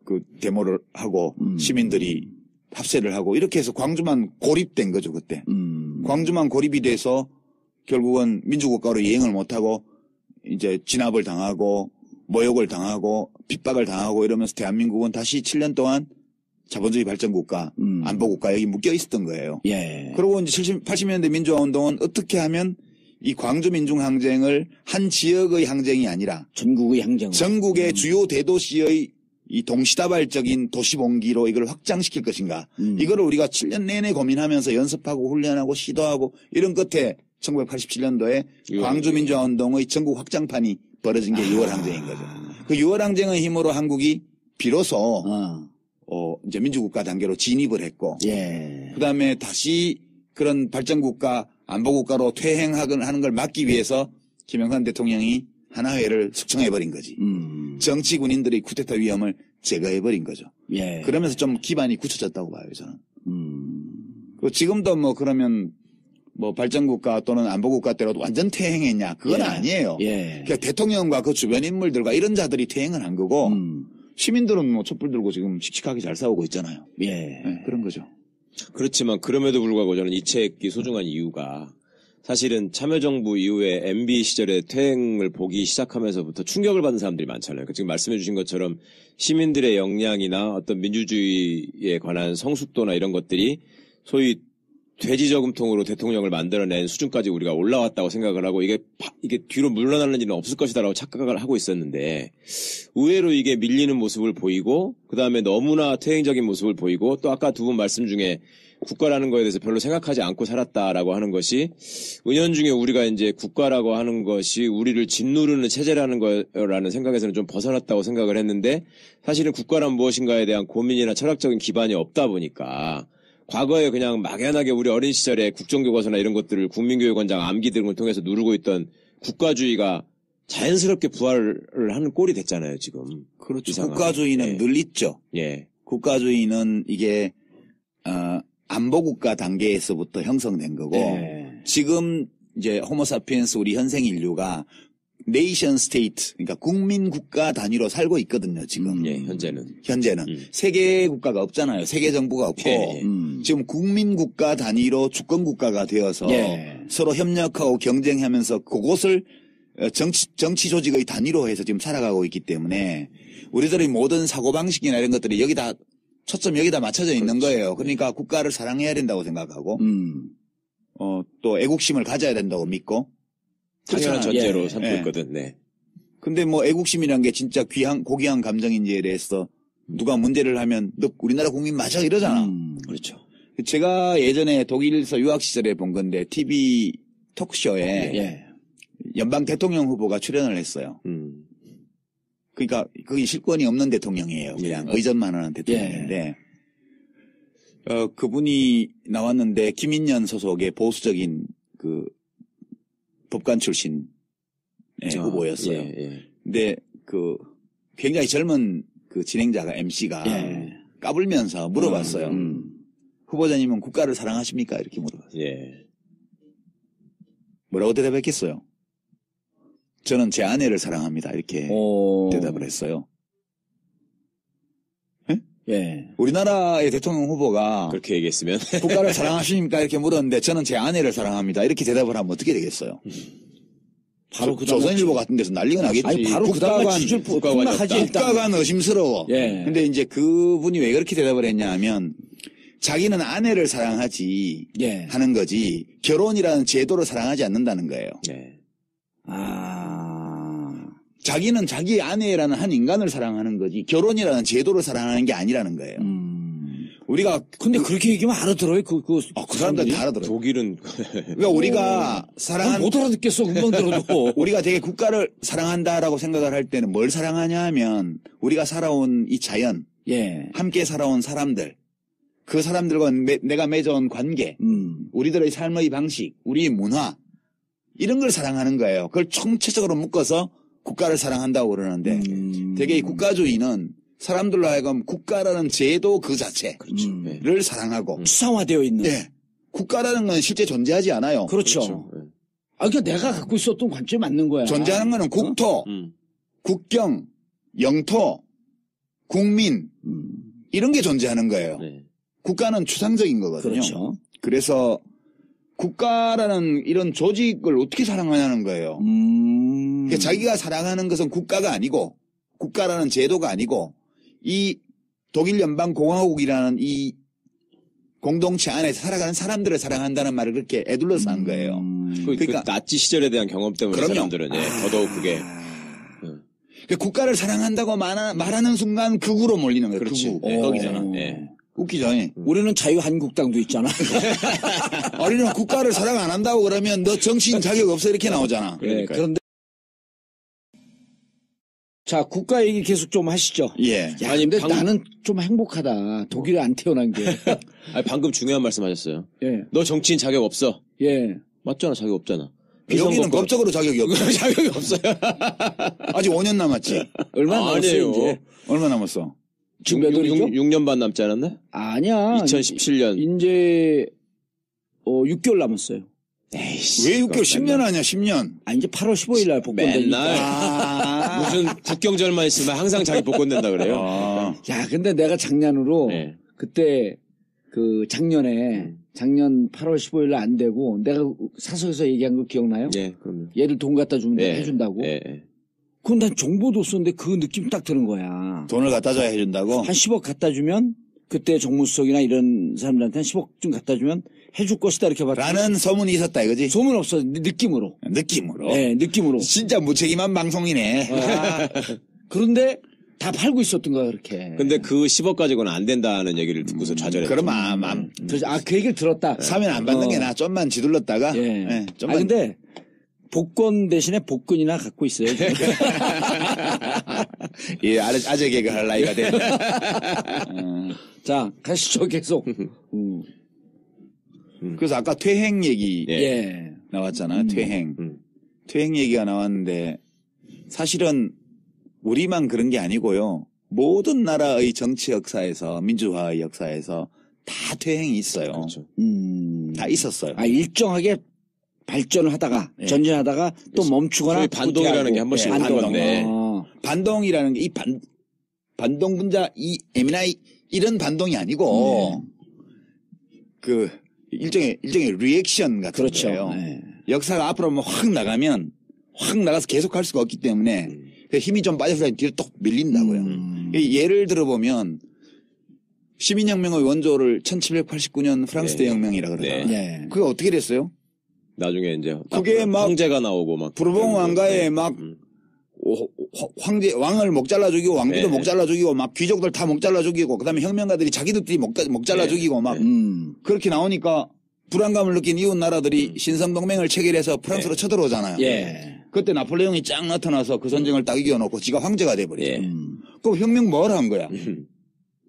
그 데모를 하고 시민들이 합세를 하고 이렇게 해서 광주만 고립된 거죠, 그때. 광주만 고립이 돼서 결국은 민주국가로 이행을 못 하고 이제 진압을 당하고 모욕을 당하고 핍박을 당하고 이러면서 대한민국은 다시 7년 동안 자본주의 발전국가, 안보국가 여기 묶여 있었던 거예요. 예. 그리고 이제 80년대 민주화 운동은 어떻게 하면 이 광주 민중 항쟁을 한 지역의 항쟁이 아니라 전국의 항쟁. 전국의 주요 대도시의 이 동시다발적인 도시봉기로 이걸 확장시킬 것인가. 이거를 우리가 7년 내내 고민하면서 연습하고 훈련하고 시도하고 이런 끝에 1987년도에 광주 민주화 운동의 전국 확장판이 벌어진 게 6월 항쟁인 거죠. 그 6월 항쟁의 힘으로 한국이 비로소 이제 민주국가 단계로 진입을 했고, 예. 그 다음에 다시 그런 발전국가, 안보국가로 퇴행하는 걸 막기 위해서 김영삼 대통령이 하나회를 숙청해버린 거지. 정치 군인들의 쿠데타 위험을 제거해버린 거죠. 예. 그러면서 좀 기반이 굳혀졌다고 봐요, 저는. 그 지금도 뭐 그러면 뭐 발전국가 또는 안보국가 때로 완전 퇴행했냐? 그건 예. 아니에요. 예. 그러니까 대통령과 그 주변 인물들과 이런 자들이 퇴행을 한 거고, 시민들은 뭐 촛불 들고 지금 씩씩하게 잘 싸우고 있잖아요. 예. 네, 그런 거죠. 그렇지만 그럼에도 불구하고 저는 이 책이 소중한 이유가 사실은 참여정부 이후에 MB 시절에 퇴행을 보기 시작하면서부터 충격을 받은 사람들이 많잖아요. 그러니까 지금 말씀해 주신 것처럼 시민들의 역량이나 어떤 민주주의에 관한 성숙도나 이런 것들이 소위 돼지 저금통으로 대통령을 만들어낸 수준까지 우리가 올라왔다고 생각을 하고 이게 뒤로 물러나는 일은 없을 것이다라고 착각을 하고 있었는데 의외로 이게 밀리는 모습을 보이고 그다음에 너무나 퇴행적인 모습을 보이고 또 아까 두 분 말씀 중에 국가라는 거에 대해서 별로 생각하지 않고 살았다라고 하는 것이 은연중에 우리가 이제 국가라고 하는 것이 우리를 짓누르는 체제라는 거라는 생각에서는 좀 벗어났다고 생각을 했는데 사실은 국가란 무엇인가에 대한 고민이나 철학적인 기반이 없다 보니까 과거에 그냥 막연하게 우리 어린 시절에 국정교과서나 이런 것들을 국민교육원장 암기 등을 통해서 누르고 있던 국가주의가 자연스럽게 부활을 하는 꼴이 됐잖아요, 지금. 그렇죠. 이상하게. 국가주의는 예. 늘 있죠. 예. 국가주의는 이게 안보국가 단계에서부터 형성된 거고 예. 지금 이제 호모사피엔스 우리 현생 인류가 네이션 스테이트 그러니까 국민 국가 단위로 살고 있거든요, 지금. 예, 현재는. 세계 국가가 없잖아요. 세계 정부가 없고 예, 예. 지금 국민 국가 단위로 주권 국가가 되어서 예. 서로 협력하고 경쟁하면서 그곳을 정치 조직의 단위로 해서 지금 살아가고 있기 때문에 우리들의 모든 사고방식이나 이런 것들이 여기다 초점 여기다 맞춰져 있는 거예요. 그러니까 국가를 사랑해야 된다고 생각하고 또 애국심을 가져야 된다고 믿고 당연한 그렇잖아요. 전제로 예. 삼고 예. 있거든. 네. 근데 뭐 애국심이란 게 진짜 고귀한 감정인지에 대해서 누가 문제를 하면 너 우리나라 국민 맞아 이러잖아. 그렇죠. 제가 예전에 독일에서 유학 시절에 본 건데 TV 토크쇼에 예. 연방 대통령 후보가 출연을 했어요. 그러니까 그게 실권이 없는 대통령이에요. 그냥 의전만 하는 대통령인데 그분이 나왔는데 김인년 소속의 보수적인 그 법관 출신 후보였어요. 근데 그 굉장히 젊은 그 진행자가 MC가 까불면서 물어봤어요. 후보자님은 국가를 사랑하십니까? 이렇게 물어봤어요. 뭐라고 대답했겠어요? 저는 제 아내를 사랑합니다. 이렇게 대답을 했어요. 우리나라의 대통령 후보가 그렇게 얘기했으면 국가를 사랑하십니까? 이렇게 물었는데 저는 제 아내를 사랑합니다. 이렇게 대답을 하면 어떻게 되겠어요? 바로 조선일보 같은 데서 난리가 나겠지. 아니, 바로 국가가 지줄 폭락하지 일단. 국가가 의심스러워. 근데 이제 그분이 왜 그렇게 대답을 했냐 하면 자기는 아내를 사랑하지 하는 거지 결혼이라는 제도를 사랑하지 않는다는 거예요. 자기는 자기 아내라는 한 인간을 사랑하는 거지 결혼이라는 제도를 사랑하는 게 아니라는 거예요. 우리가 근데 그렇게 얘기하면 알아들어요. 그 사람들이 다 알아들어요. 독일은 그러니까 우리가 못 알아듣겠어. 금방 들어도. 우리가 되게 국가를 사랑한다라고 생각을 할 때는 뭘 사랑하냐 하면 우리가 살아온 이 자연, 함께 살아온 사람들, 그 사람들과 내가 맺어온 관계, 우리들의 삶의 방식, 우리의 문화 이런 걸 사랑하는 거예요. 그걸 총체적으로 묶어서 국가를 사랑한다고 그러는데 되게 이 국가주의는 사람들로 하여금 국가라는 제도 그 자체를 사랑하고 추상화되어 있는. 국가라는 건 실제 존재하지 않아요. 그렇죠. 그러니까 내가 갖고 있었던 관점이 맞는 거야. 존재하는 거는 국토, 국경, 영토, 국민 이런 게 존재하는 거예요. 국가는 추상적인 거거든요. 그렇죠. 그래서 국가라는 이런 조직을 어떻게 사랑하냐는 거예요. 그러니까 자기가 사랑하는 것은 국가가 아니고 국가라는 제도가 아니고 이 독일 연방공화국이라는 이 공동체 안에서 살아가는 사람들을 사랑한다는 말을 그렇게 애둘러서 한 거예요. 그러니까 나치 시절에 대한 경험 때문에 그럼요. 사람들은 더더욱 그게 그러니까 국가를 사랑한다고 말하는 순간 극우로 몰리는 거예요. 그렇지. 극우. 거기잖아. 웃기죠. 우리는 자유한국당도 있잖아. 우리는 국가를 사랑 안 한다고 그러면 너 정치인 자격 없어 이렇게 나오잖아. 그런데 자, 국가 얘기 계속 좀 하시죠. 예. 야, 아니, 근데 나는 좀 행복하다. 독일에 안 태어난 게. 아니, 방금 중요한 말씀 하셨어요. 예. 너 정치인 자격 없어. 예. 맞잖아, 자격 없잖아. 여기는 법적으로 자격이 없어. 자격이 없어요. 아직 5년 남았지. 얼마 남았어요, 이제? 얼마 남았어? 지금 몇 월이죠? 6년 반 남지 않았나? 아니야. 2017년. 이제 6개월 남았어요. 에이씨. 왜 6개월? 10년 아니야, 10년. 이제 8월 15일 날 복권되니까. 맨날. 무슨 국경절만 있으면 항상 자기 복권된다 그래요. 야, 근데 내가 작년으로 그때 작년 8월 15일 날 안 되고 내가 사석에서 얘기한 거 기억나요? 그럼요. 얘를 돈 갖다 주면 해준다고. 그건 난 정보도 없었는데 그 느낌 딱 드는 거야. 돈을 갖다 줘야 해준다고? 한 10억 갖다 주면 그때 정무수석이나 이런 사람들한테 한 10억 좀 갖다 주면 해줄 것이다 이렇게 봤더니 라는 소문이 있었다 이거지? 소문 없어. 느낌으로. 느낌으로? 네, 느낌으로. 진짜 무책임한 방송이네. 그런데 다 팔고 있었던 거야 그렇게. 근데 그 10억 가지고는 안 된다는 얘기를 듣고서 좌절했죠. 그럼 그 얘기를 들었다. 사면 안 받는 게 나. 좀만 지둘렀다가. 좀만. 근데 복권 대신에 복근이나 갖고 있어요. 예, 아재 개그 할 나이가 돼. 자, 가시죠 계속. 그래서 아까 퇴행 얘기 나왔잖아. 퇴행. 퇴행 얘기가 나왔는데 사실은 우리만 그런 게 아니고요. 모든 나라의 정치 역사에서 민주화의 역사에서 다 퇴행이 있어요. 그렇죠. 다 있었어요. 일정하게 발전을 하다가 전진하다가 또 멈추거나 소위 반동이라는 게 한 번씩 있는 건데 반동이라는 게 이 반동 분자 이 에미나이 이런 반동이 아니고 그 일종의 리액션 같은 그렇죠. 거예요. 역사가 앞으로 확 나가면 확 나가서 계속할 수가 없기 때문에 힘이 좀 빠져서 뒤로 또 밀린다고요. 예를 들어보면 시민혁명의 원조를 1789년 프랑스 대혁명이라 그러잖아요. 그게 어떻게 됐어요? 나중에 이제 그게 막 황제가 나오고 막 부르봉 왕가에 막 왕을 목 잘라 죽이고 왕비도 목 잘라 죽이고 막 귀족들 다 목 잘라 죽이고 그다음에 혁명가들이 자기들끼리 목 잘라 죽이고 막 그렇게 나오니까 불안감을 느낀 이웃 나라들이 신성동맹을 체결해서 프랑스로 쳐들어오잖아요. 그때 나폴레옹이 쫙 나타나서 그 전쟁을 딱 이겨놓고 지가 황제가 돼버렸죠. 예. 그럼 혁명 뭘 한 거야?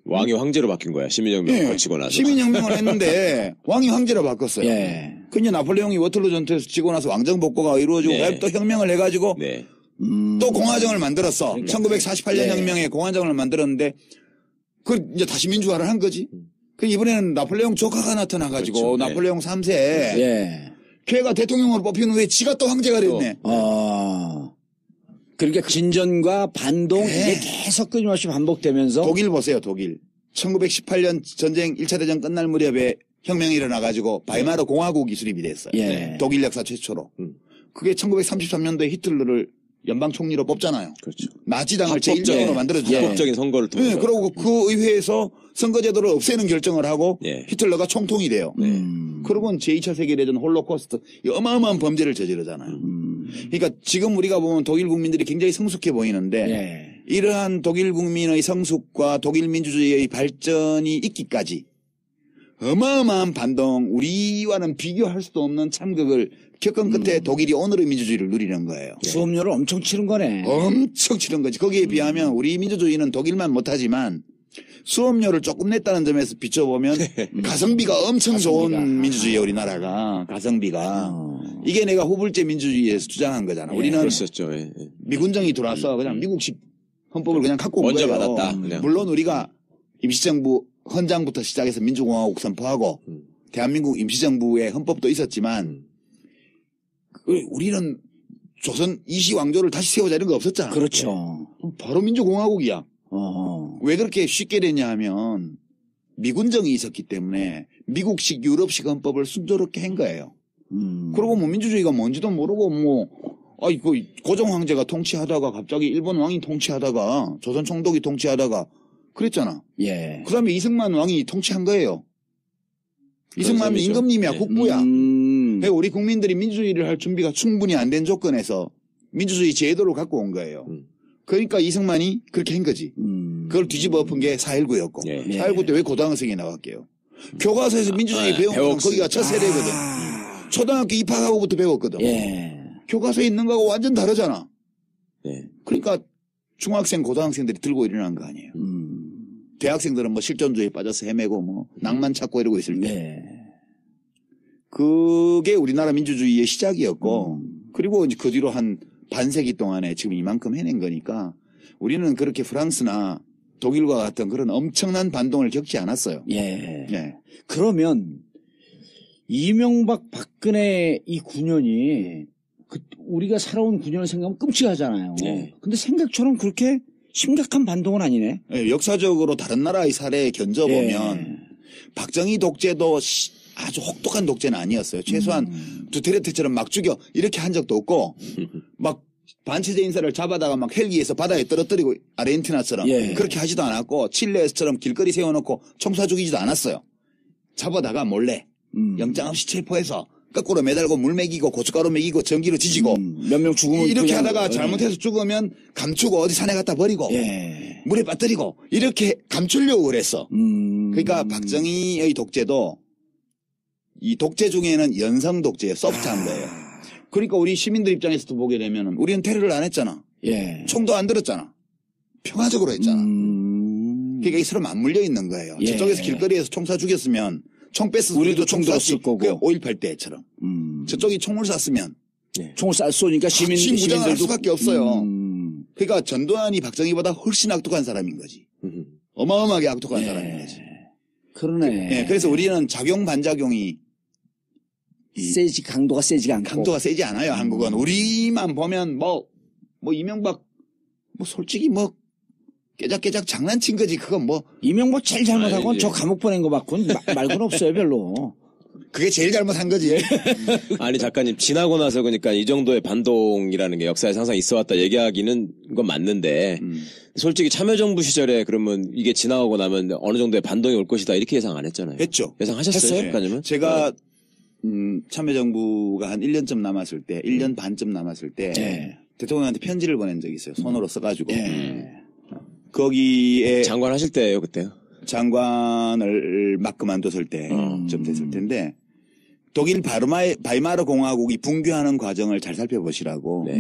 왕이 황제로 바뀐 거야. 시민혁명을 거치고 나서. 시민혁명을 했는데 왕이 황제로 바꿨어요. 예. 근데 나폴레옹이 워털루 전투에서 지고 나서 왕정 복고가 이루어지고 네. 또 혁명을 해가지고 네. 또 공화정을 만들었어. 그러니까. 1948년 예. 혁명에 공화정을 만들었는데 그 이제 다시 민주화를 한 거지. 그 이번에는 나폴레옹 조카가 나타나가지고 그렇죠. 네. 나폴레옹 3세 예. 걔가 대통령으로 뽑히는 후에 지가 또 황제가 됐네. 그러니까 진전과 반동 네. 이게 계속 끊임없이 반복되면서 독일 보세요, 독일. 1918년 전쟁 1차 대전 끝날 무렵에 혁명이 일어나가지고 바이마르 공화국이 수립이 됐어요. 예. 독일 역사 최초로. 그게 1933년도에 히틀러를 연방 총리로 뽑잖아요. 그렇죠. 나치당을 제1적으로 만들어주죠. 합법적인 선거를 통해서. 네, 그리고 그 의회에서 선거제도를 없애는 결정을 하고 예. 히틀러가 총통이 돼요. 그러고는 제2차 세계대전 홀로코스트 이 어마어마한 범죄를 저지르잖아요. 그러니까 지금 우리가 보면 독일 국민들이 굉장히 성숙해 보이는데 예. 이러한 독일 국민의 성숙과 독일 민주주의의 발전이 있기까지 어마어마한 반동, 우리와는 비교할 수도 없는 참극을 겪은 끝에 독일이 오늘의 민주주의를 누리는 거예요. 수업료를 엄청 치른 거네. 엄청 치른 거지. 거기에 비하면 우리 민주주의는 독일만 못하지만 수업료를 조금 냈다는 점에서 비춰보면 가성비가 엄청 좋은 민주주의예요. 우리나라가. 가성비가. 이게 내가 후불제 민주주의에서 주장한 거잖아. 우리는 그랬었죠. 예. 미군정이 들어와서 그냥 미국식 헌법을 그냥 갖고 온 먼저 거예요. 받았다, 그냥. 물론 우리가 임시정부 헌장부터 시작해서 민주공화국 선포하고 대한민국 임시정부의 헌법도 있었지만 우리는 조선 이시왕조를 다시 세우자 이런 거 없었잖아. 그렇죠. 바로 민주공화국이야. 어. 왜 그렇게 쉽게 됐냐 하면 미군정이 있었기 때문에 미국식 유럽식 헌법을 순조롭게 한 거예요. 그리고 뭐 민주주의가 뭔지도 모르고 뭐 그 고종 황제가 통치하다가 갑자기 일본 왕이 통치하다가 조선 총독이 통치하다가 그랬잖아. 예. 그 다음에 이승만 왕이 통치한 거예요. 이승만 셈이죠. 임금님이야. 네. 국부야. 음. 우리 국민들이 민주주의를 할 준비가 충분히 안 된 조건에서 민주주의 제도를 갖고 온 거예요. 그러니까 이승만이 그렇게 한 거지. 그걸 뒤집어 엎은 게 4.19였고. 예. 4.19 때 왜 고등학생이 나왔게요? 교과서에서 민주주의 배운 건 거기가 첫 세대거든. 초등학교 입학하고부터 배웠거든. 예. 교과서에 있는 거하고 완전 다르잖아. 예. 그러니까 중학생, 고등학생들이 들고 일어난 거 아니에요. 대학생들은 뭐 실존주의에 빠져서 헤매고 뭐 낭만 찾고 이러고 있을 때. 네. 그게 우리나라 민주주의의 시작이었고 그리고 이제 그 뒤로 한 반세기 동안에 지금 이만큼 해낸 거니까 우리는 그렇게 프랑스나 독일과 같은 그런 엄청난 반동을 겪지 않았어요. 예. 예. 그러면 이명박 박근혜 이 9년이 우리가 살아온 9년을 생각하면 끔찍하잖아요. 네. 근데 생각처럼 그렇게 심각한 반동은 아니네. 예, 역사적으로 다른 나라의 사례에 견져보면 박정희 독재도 아주 혹독한 독재는 아니었어요. 최소한 두테르테처럼 막 죽여 이렇게 한 적도 없고 막 반체제 인사를 잡아다가 막 헬기에서 바다에 떨어뜨리고 아르헨티나처럼 예. 그렇게 하지도 않았고 칠레에서처럼 길거리 세워놓고 총 쏴 죽이지도 않았어요. 잡아다가 몰래 영장 없이 체포해서 거꾸로 매달고 물 먹이고 고춧가루 먹이고 전기로 지지고 몇 명 죽으면 이렇게 그냥, 하다가 잘못해서 죽으면 감추고 어디 산에 갖다 버리고 예. 물에 빠뜨리고 이렇게 감추려고 그랬어. 음. 그러니까 박정희의 독재도 이 독재 중에는 연성 독재예요. 소프트한 거예요. 그러니까 우리 시민들 입장에서도 보게 되면 우리는 테러를 안 했잖아. 예. 총도 안 들었잖아. 평화적으로 했잖아. 그러니까 이 서로 맞물려 있는 거예요. 예. 저쪽에서 길거리에서 총 쏴 죽였으면 총 뺐으면 우리도 총 들었을 거고. 5.18 때처럼. 저쪽이 총을 쐈으면 총을 쏘니까 같이 무장을 할 시민들도 수밖에 없어요. 그러니까 전두환이 박정희보다 훨씬 악독한 사람인 거지. 어마어마하게 악독한 사람인 거지. 그러네. 예, 그래서 우리는 작용 반작용이 세지 강도가 세지가 않고. 강도가 세지 않아요. 한국은 우리만 보면 뭐 이명박 뭐 솔직히 뭐 깨작깨작 장난친 거지. 그건 뭐 이명박 제일 잘못한 건 아니, 저 감옥 보낸 거 맞고는 말고는 없어요 별로. 그게 제일 잘못한 거지. 아니 작가님 지나고 나서 그러니까 이 정도의 반동이라는 게 역사에서 항상 있어왔다 얘기하기는 건 맞는데 솔직히 참여정부 시절에 그러면 이게 지나가고 나면 어느 정도의 반동이 올 것이다 이렇게 예상 안 했잖아요. 했죠. 예상하셨어요, 했어요? 작가님은? 제가 참여정부가 한 1년쯤 남았을 때 1년 반쯤 남았을 때 예. 대통령한테 편지를 보낸 적이 있어요. 손으로 써가지고 예. 거기에 장관 하실 때예요 그때요? 장관을 막 그만뒀을 때쯤 됐을 텐데 독일 바이마르 공화국이 붕괴하는 과정을 잘 살펴보시라고. 네.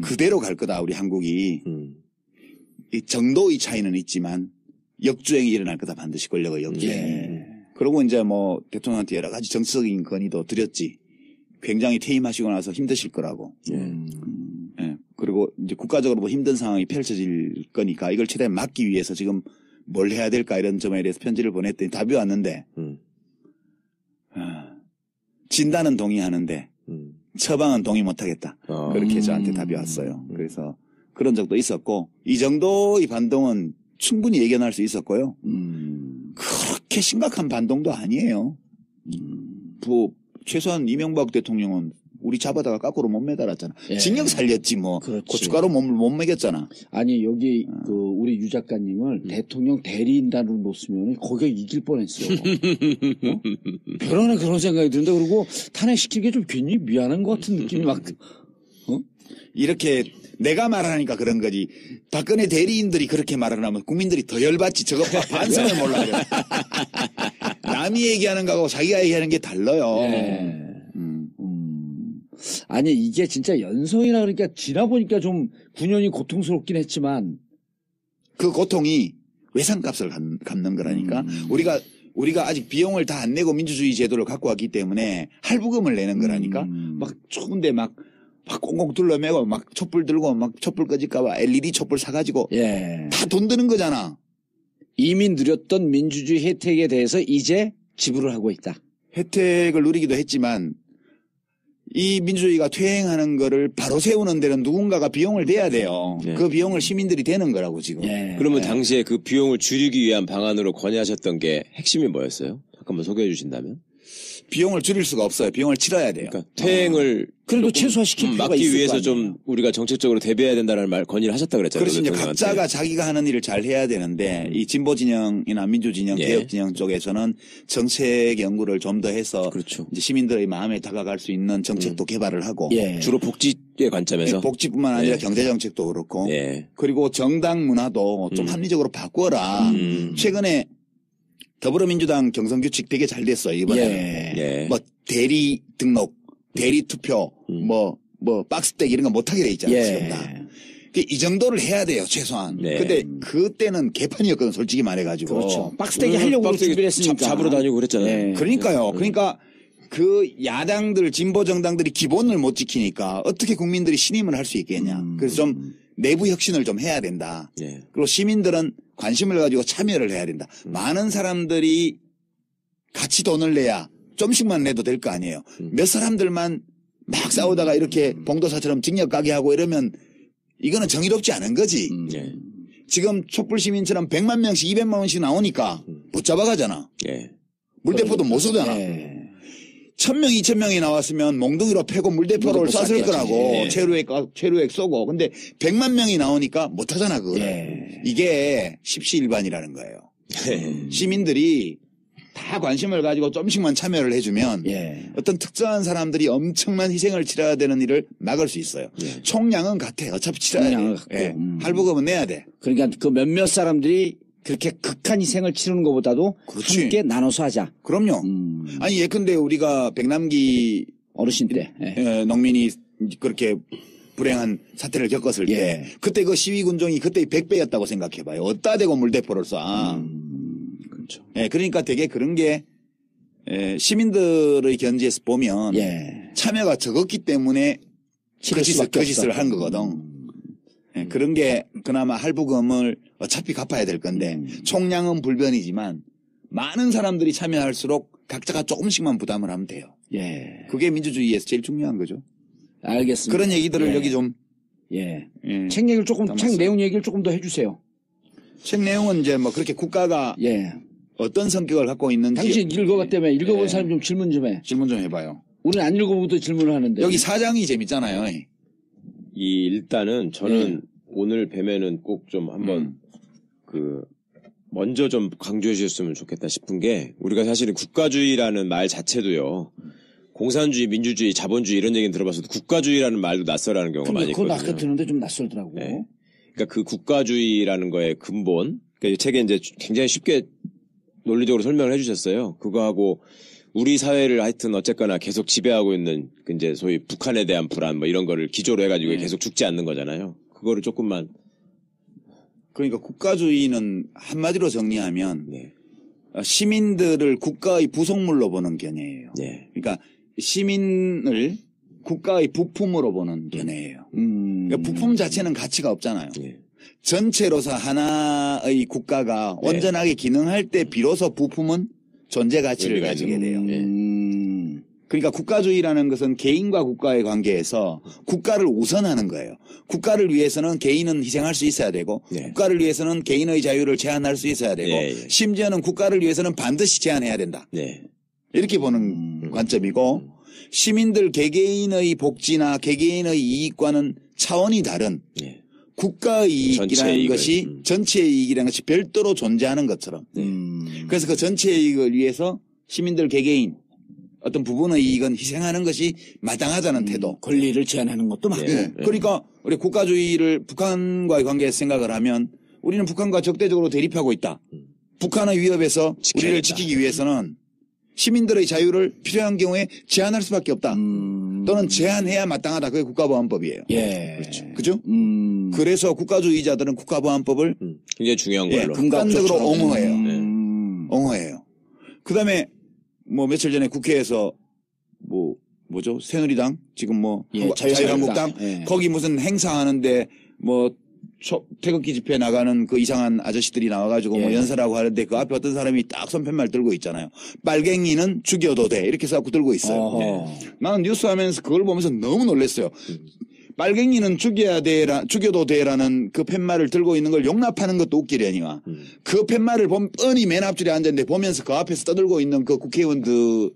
그대로 갈 거다 우리 한국이. 이 정도의 차이는 있지만 역주행이 일어날 거다 반드시 권력의 역주행. 예. 그리고 이제 뭐 대통령한테 여러 가지 정치적인 건의도 드렸지. 굉장히 퇴임하시고 나서 힘드실 거라고. 예. 그리고 이제 국가적으로 뭐 힘든 상황이 펼쳐질 거니까 이걸 최대한 막기 위해서 지금 뭘 해야 될까 이런 점에 대해서 편지를 보냈더니 답이 왔는데 진단은 동의하는데 처방은 동의 못하겠다. 그렇게 저한테 답이 왔어요. 그래서 그런 적도 있었고 이 정도의 반동은 충분히 예견할 수 있었고요. 그렇게 심각한 반동도 아니에요. 최소한 이명박 대통령은 우리 잡아다가 거꾸로 못 매달았잖아. 예. 징역 살렸지 뭐. 그렇지. 고춧가루 못 먹였잖아. 아니 여기 그 우리 유 작가님을 대통령 대리인단으로 놓으면 거기가 이길 뻔했어. 어? 별안에 그런 생각이 드는데 그리고 탄핵시킨 게 좀 괜히 미안한 것 같은 느낌이 막. 이렇게 내가 말하니까 그런 거지. 박근혜 대리인들이 그렇게 말을 하면 국민들이 더 열받지. 저거 반성을 몰라. 그래. 남이 얘기하는 거하고 자기가 얘기하는 게 달라요. 예. 아니 이게 진짜 연성이라 그러니까 지나보니까 좀 9년이 고통스럽긴 했지만 그 고통이 외상값을 갚는 거라니까. 우리가 아직 비용을 다 안 내고 민주주의 제도를 갖고 왔기 때문에 할부금을 내는 거라니까. 막 추운데 막 꽁꽁 둘러매고 막 촛불 들고 막 촛불 꺼질까봐 LED 촛불 사가지고 예. 다 돈 드는 거잖아. 이미 누렸던 민주주의 혜택에 대해서 이제 지불을 하고 있다. 혜택을 누리기도 했지만 이 민주주의가 퇴행하는 거를 바로 세우는 데는 누군가가 비용을 대야 돼요. 네. 그 비용을 시민들이 대는 거라고 지금. 예. 그러면 당시에 그 비용을 줄이기 위한 방안으로 건의하셨던 게 핵심이 뭐였어요? 잠깐만 소개해 주신다면? 비용을 줄일 수가 없어요. 비용을 치러야 돼요. 그러니까 퇴행을 그래도 조금, 최소화시킬 필요가 막기 있을 위해서 거 좀 아니에요. 우리가 정책적으로 대비해야 된다는 말 건의를 하셨다 그랬잖아요. 그래서 이제 대통령한테. 각자가 자기가 하는 일을 잘 해야 되는데 이 진보 진영이나 민주 진영, 예. 개혁 진영 쪽에서는 정책 연구를 좀 더 해서 그렇죠. 이제 시민들의 마음에 다가갈 수 있는 정책도 개발을 하고 예. 주로 복지의 관점에서 복지뿐만 아니라 예. 경제 정책도 그렇고 예. 그리고 정당 문화도 좀 합리적으로 바꿔라. 최근에 더불어민주당 경선규칙 되게 잘 됐어요. 이번에 예. 예. 뭐 대리 등록, 대리 투표, 뭐 박스떼기 이런 거 못하게 돼 있잖아요. 예. 지금 다. 이 정도를 해야 돼요, 최소한. 네. 근데 그때는 개판이었거든, 솔직히 말해가지고. 그렇죠. 박스대기 하려고 박스대기 준비를 했으니까. 잡으러 다니고 그랬잖아요. 예. 그러니까요. 그러니까 그 야당들, 진보 정당들이 기본을 못 지키니까 어떻게 국민들이 신임을 할 수 있겠냐. 그래서 좀 내부 혁신을 좀 해야 된다. 예. 그리고 시민들은 관심을 가지고 참여를 해야 된다. 많은 사람들이 같이 돈을 내야 좀씩만 내도 될 거 아니에요. 몇 사람들만 막 싸우다가 이렇게 봉도사처럼 징역 가게 하고 이러면 이거는 정의롭지 않은 거지. 예. 지금 촛불 시민처럼 100만 명씩 200만 원씩 나오니까 못 잡아가잖아. 예. 물대포도 못 쏘잖아. 예. 1000명, 2000명이 나왔으면 몽둥이로 패고 물대포를 물대포 쐈을 쐈겠지. 거라고. 예. 체류액 쏘고. 근데 100만 명이 나오니까 못 하잖아, 그거를. 예. 이게 십시일반이라는 거예요. 예. 시민들이 다 관심을 가지고 좀씩만 참여를 해주면 예. 어떤 특정한 사람들이 엄청난 희생을 치러야 되는 일을 막을 수 있어요. 총량은 같아. 어차피 치러야 총량은 돼. 같고. 예. 할부금은 내야 돼. 그러니까 그 몇몇 사람들이 그렇게 극한 희생을 치르는 것보다도 그렇지. 함께 나눠서 하자. 그럼요. 아니 예컨대 우리가 백남기 어르신 때. 예. 농민이 그렇게 불행한 사태를 겪었을 예. 때 그때 그 시위 군종이 그때 100배였다고 생각해봐요. 어디다 대고 물대포를 쏴. 그렇죠. 예, 그러니까 되게 그런 게 시민들의 견지에서 보면 예. 참여가 적었기 때문에 치를 수밖에 그 짓을 없었다. 한 거거든. 예, 그런 게 그나마 할부금을 어차피 갚아야 될 건데 총량은 불변이지만 많은 사람들이 참여할수록 각자가 조금씩만 부담을 하면 돼요. 예. 그게 민주주의에서 제일 중요한 거죠. 알겠습니다. 그런 얘기들을 예. 여기 좀 예. 예. 책 얘기를 책 담았어요. 내용 얘기를 조금 더 해주세요. 책 내용은 이제 뭐 그렇게 국가가 예. 어떤 성격을 갖고 있는지 당신 읽어봤다며 읽어본 예. 사람 좀 질문 좀 해. 질문 좀 해봐요. 우리는 안 읽어보고도 질문을 하는데. 여기 사장이 재밌잖아요. 일단은 저는 오늘 뵈면은 꼭 좀 한번 먼저 좀 강조해 주셨으면 좋겠다 싶은 게 우리가 사실은 국가주의라는 말 자체도요. 공산주의, 민주주의, 자본주의 이런 얘기는 들어봤어도 국가주의라는 말도 낯설어하는 경우가 근데 많이 그건 있거든요. 아까 듣는데 좀 낯설더라고. 네. 그러니까 그 국가주의라는 거의 근본, 그러니까 이 책에 이제 굉장히 쉽게 논리적으로 설명을 해주셨어요. 그거하고 우리 사회를 하여튼 어쨌거나 계속 지배하고 있는 그 이제 소위 북한에 대한 불안 뭐 이런 거를 기조로 해가지고 네. 계속 죽지 않는 거잖아요. 그거를 조금만 그러니까 국가주의는 한마디로 정리하면 네. 시민들을 국가의 부속물로 보는 견해예요. 네. 그러니까 시민을 국가의 부품으로 보는 견해예요. 그러니까 부품 자체는 가치가 없잖아요. 네. 전체로서 하나의 국가가 온전하게 기능할 때 비로소 부품은 존재 가치를 의미가 가지게 있는 돼요. 네. 그러니까 국가주의라는 것은 개인과 국가의 관계에서 국가를 우선하는 거예요. 국가를 위해서는 개인은 희생할 수 있어야 되고 네. 국가를 위해서는 개인의 자유를 제한할 수 있어야 되고 예, 예. 심지어는 국가를 위해서는 반드시 제한해야 된다. 네. 이렇게 보는 관점이고 시민들 개개인의 복지나 개개인의 이익과는 차원이 다른 네. 국가의 전체 이익이라는 이익을, 것이 전체의 이익이라는 것이 별도로 존재하는 것처럼 그래서 그 전체의 이익을 위해서 시민들 개개인 어떤 부분의 이익은 희생하는 것이 마땅하다는 태도. 권리를 제한하는 것도 맞고. 네. 그러니까 우리 국가주의를 북한과의 관계에서 생각을 하면 우리는 북한과 적대적으로 대립하고 있다. 북한의 위협에서 지켜야겠다. 우리를 지키기 위해서는 시민들의 자유를 필요한 경우에 제한할 수밖에 없다. 또는 제한해야 마땅하다. 그게 국가보안법이에요. 예. 그죠? 그래서 국가주의자들은 국가보안법을 굉장히 중요한 예, 걸로. 극단적으로 옹호해요. 음. 옹호해요. 그 다음에 뭐 며칠 전에 국회에서 뭐죠? 새누리당? 지금 뭐 예, 자유한국당? 예. 거기 무슨 행사하는데 뭐 태극기 집회 나가는 그 이상한 아저씨들이 나와가지고 뭐 예. 연설하고 하는데 그 앞에 어떤 사람이 딱 손팻말 들고 있잖아요. 빨갱이는 죽여도 돼. 이렇게 써갖고 들고 있어요. 어허. 나는 뉴스 하면서 그걸 보면서 너무 놀랐어요. 빨갱이는 죽여도 돼라는 그 팻말을 들고 있는 걸 용납하는 것도 웃기려니와 그 팻말을 보면 뻔히 맨 앞줄에 앉았는데 보면서 그 앞에서 떠들고 있는 그 국회의원들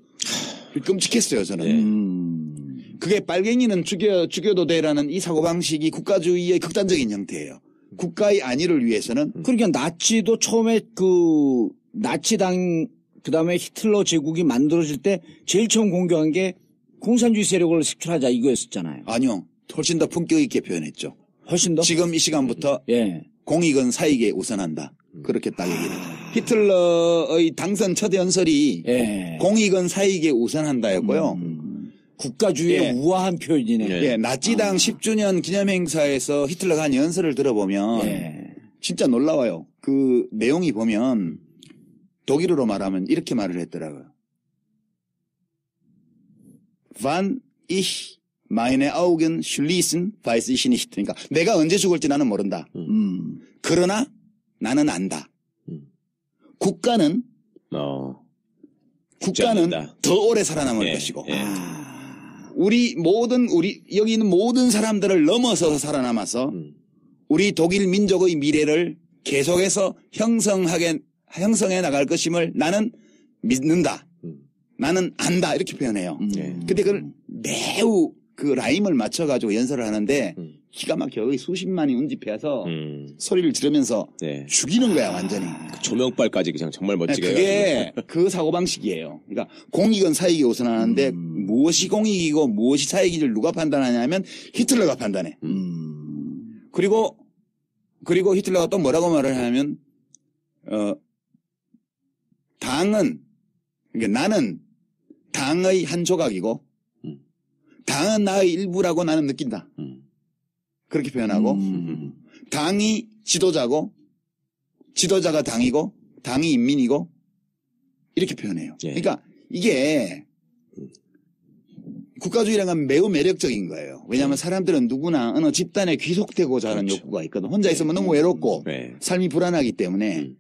끔찍했어요, 저는. 그게 빨갱이는 죽여도 돼라는 이 사고방식이 국가주의의 극단적인 형태예요. 국가의 안위를 위해서는 그러니까 나치도 처음에 그 나치당 그다음에 히틀러 제국이 만들어질 때 제일 처음 공격한 게 공산주의 세력을 색출하자 이거였었잖아요. 아니요. 훨씬 더 품격 있게 표현했죠. 훨씬 더. 지금 이 시간부터 예. 공익은 사익에 우선한다. 그렇게 딱 얘기를 했죠. 히틀러의 당선 첫 연설이 예. 공익은 사익에 우선한다였고요. 국가주의의 예. 우아한 표현이네. 예. 예, 나치당 10주년 기념행사에서 히틀러가 한 연설을 들어보면 예. 진짜 놀라워요. 그 내용이 보면 독일어로 말하면 이렇게 말을 했더라고요. Wann ich meine Augen schließen, weiß ich nicht. 그러니까 내가 언제 죽을지 나는 모른다. 그러나 나는 안다. 국가는 않는다. 더 오래 살아남을 예, 것이고 예. 우리 여기 있는 모든 사람들을 넘어서서 살아남아서 우리 독일 민족의 미래를 계속해서 형성해 나갈 것임을 나는 믿는다. 나는 안다. 이렇게 표현해요. 근데 그걸 매우 그 라임을 맞춰가지고 연설을 하는데 기가 막혀. 여기 수십만이 운집해서 소리를 지르면서 네. 죽이는 거야, 완전히. 조명빨까지 그냥 정말 멋지게 그게 그 사고방식이에요. 그러니까 공익은 사익이 우선하는데 무엇이 공익이고 무엇이 사익인지를 누가 판단하냐면 히틀러가 판단해. 그리고 히틀러가 또 뭐라고 말을 하냐면 당은 그러니까 나는 당의 한 조각이고 당은 나의 일부라고 나는 느낀다. 그렇게 표현하고 당이 지도자고 지도자가 당이고 당이 인민이고 이렇게 표현해요. 예. 그러니까 이게 국가주의라는 건 매우 매력적인 거예요. 왜냐하면 사람들은 누구나 어느 집단에 귀속되고자 하는 그렇죠. 욕구가 있거든. 혼자 있으면 너무 외롭고 네. 삶이 불안하기 때문에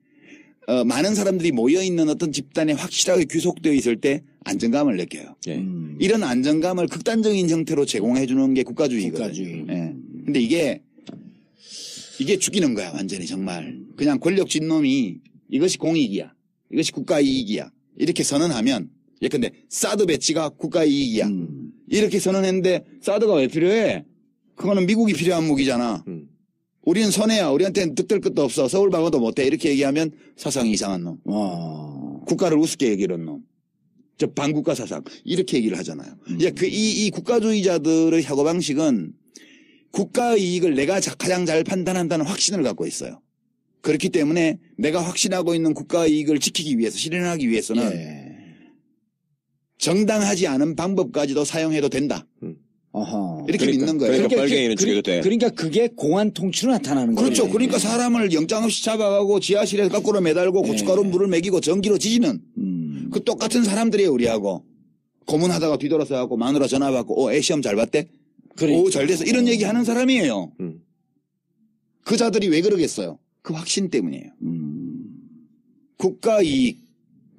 많은 사람들이 모여있는 어떤 집단에 확실하게 귀속되어 있을 때 안정감을 느껴요. 예. 이런 안정감을 극단적인 형태로 제공해주는 게 국가주의거든요. 국가주의. 예. 근데 이게 죽이는 거야, 완전히 정말. 그냥 권력 쥔놈이 이것이 공익이야. 이것이 국가 이익이야. 이렇게 선언하면, 예컨대 사드 배치가 국가 이익이야. 이렇게 선언했는데 사드가 왜 필요해? 그거는 미국이 필요한 무기잖아. 우리는 손해야. 우리한테는 득될 것도 없어. 서울 방어도 못해. 이렇게 얘기하면 사상이 이상한 놈. 국가를 우습게 얘기하는 놈. 저 반국가 사상. 이렇게 얘기를 하잖아요. 이제 이 국가주의자들의 사고방식은 국가의 이익을 내가 가장 잘 판단한다는 확신을 갖고 있어요. 그렇기 때문에 내가 확신하고 있는 국가의 이익을 지키기 위해서, 실현하기 위해서는 정당하지 않은 방법까지도 사용해도 된다. 어허. 이렇게 믿는 거예요. 그러니까 빨갱이는 죽여도 돼. 그러니까 그게 공안 통치로 나타나는 거예요. 그렇죠. 그러니까 사람을 영장 없이 잡아가고 지하실에서 거꾸로 매달고 고춧가루 물을 먹이고 전기로 지지는 그 똑같은 사람들이에요, 우리하고. 고문하다가 뒤돌아서 하고 마누라 전화 받고 애 시험 잘 봤대? 오, 잘 됐어. 이런 얘기 하는 사람이에요. 그 자들이 왜 그러겠어요? 그 확신 때문이에요. 국가 이익,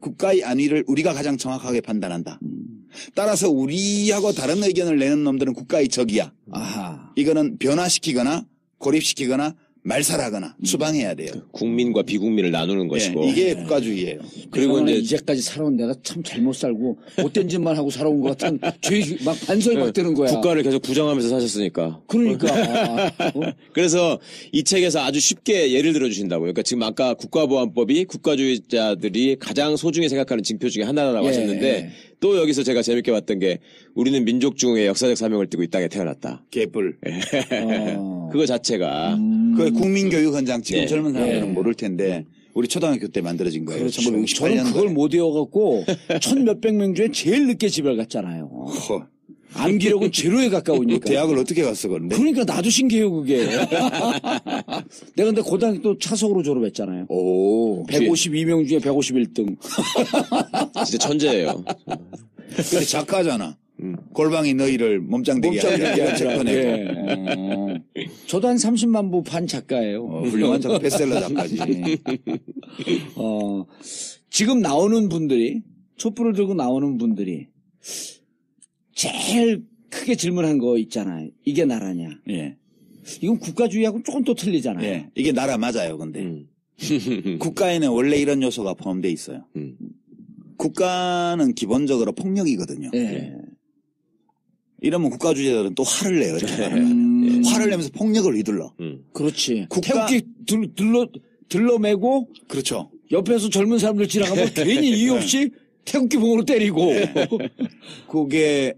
국가의 안위를 우리가 가장 정확하게 판단한다. 따라서 우리하고 다른 의견을 내는 놈들은 국가의 적이야. 아하. 이거는 변화시키거나 고립시키거나 말살하거나 추방해야 돼요. 국민과 비국민을 나누는 것이고. 이게 국가주의예요. 그리고 이제까지 살아온 내가 참 잘못 살고 못된 짓만 하고 살아온 것 같은 죄, 막 반성이 막 드는 거야. 국가를 계속 부정하면서 사셨으니까. 그러니까. 그래서 이 책에서 아주 쉽게 예를 들어주신다고요. 그러니까 지금 아까 국가보안법이 국가주의자들이 가장 소중히 생각하는 징표 중에 하나라고 예. 하셨는데 또 여기서 제가 재밌게 봤던 게 우리는 민족중의 역사적 사명을 띠고 이 땅에 태어났다. 개뿔. 그거 자체가 그 국민교육 현장 지금 네. 젊은 사람들은 모를 텐데 우리 초등학교 때 만들어진 거예요. 그렇죠. 1968년도에. 저는 그걸 못 외워갖고 1,몇백 명 중에 제일 늦게 집을 갔잖아요. 암기력은 제로에 가까우니까. 대학을 어떻게 갔어, 그런데? 그러니까 나도 신기해요, 그게. 내가 근데 고등학교 또 차석으로 졸업했잖아요. 오. 152명 중에 151등. 진짜 천재예요. 근데 작가잖아. 골방이 너희를 몸짱되게 하는 이런 책도 내고. 저도 한 30만 부 판 작가예요. 훌륭한 작가, 베스트셀러 작가지. 지금 나오는 분들이, 촛불을 들고 나오는 분들이 제일 크게 질문한 거 있잖아요. 이게 나라냐. 예. 이건 국가주의하고 조금 또 틀리잖아요. 예. 이게 나라 맞아요, 근데. 국가에는 원래 이런 요소가 포함되어 있어요. 국가는 기본적으로 폭력이거든요. 예. 이러면 국가주의자들은 또 화를 내요. 이렇게 화를 내면서 폭력을 휘둘러. 그렇지. 국가- 태극기 들러매고 그렇죠. 옆에서 젊은 사람들 지나가면 괜히 이유 없이 태극기 봉으로 때리고. 그게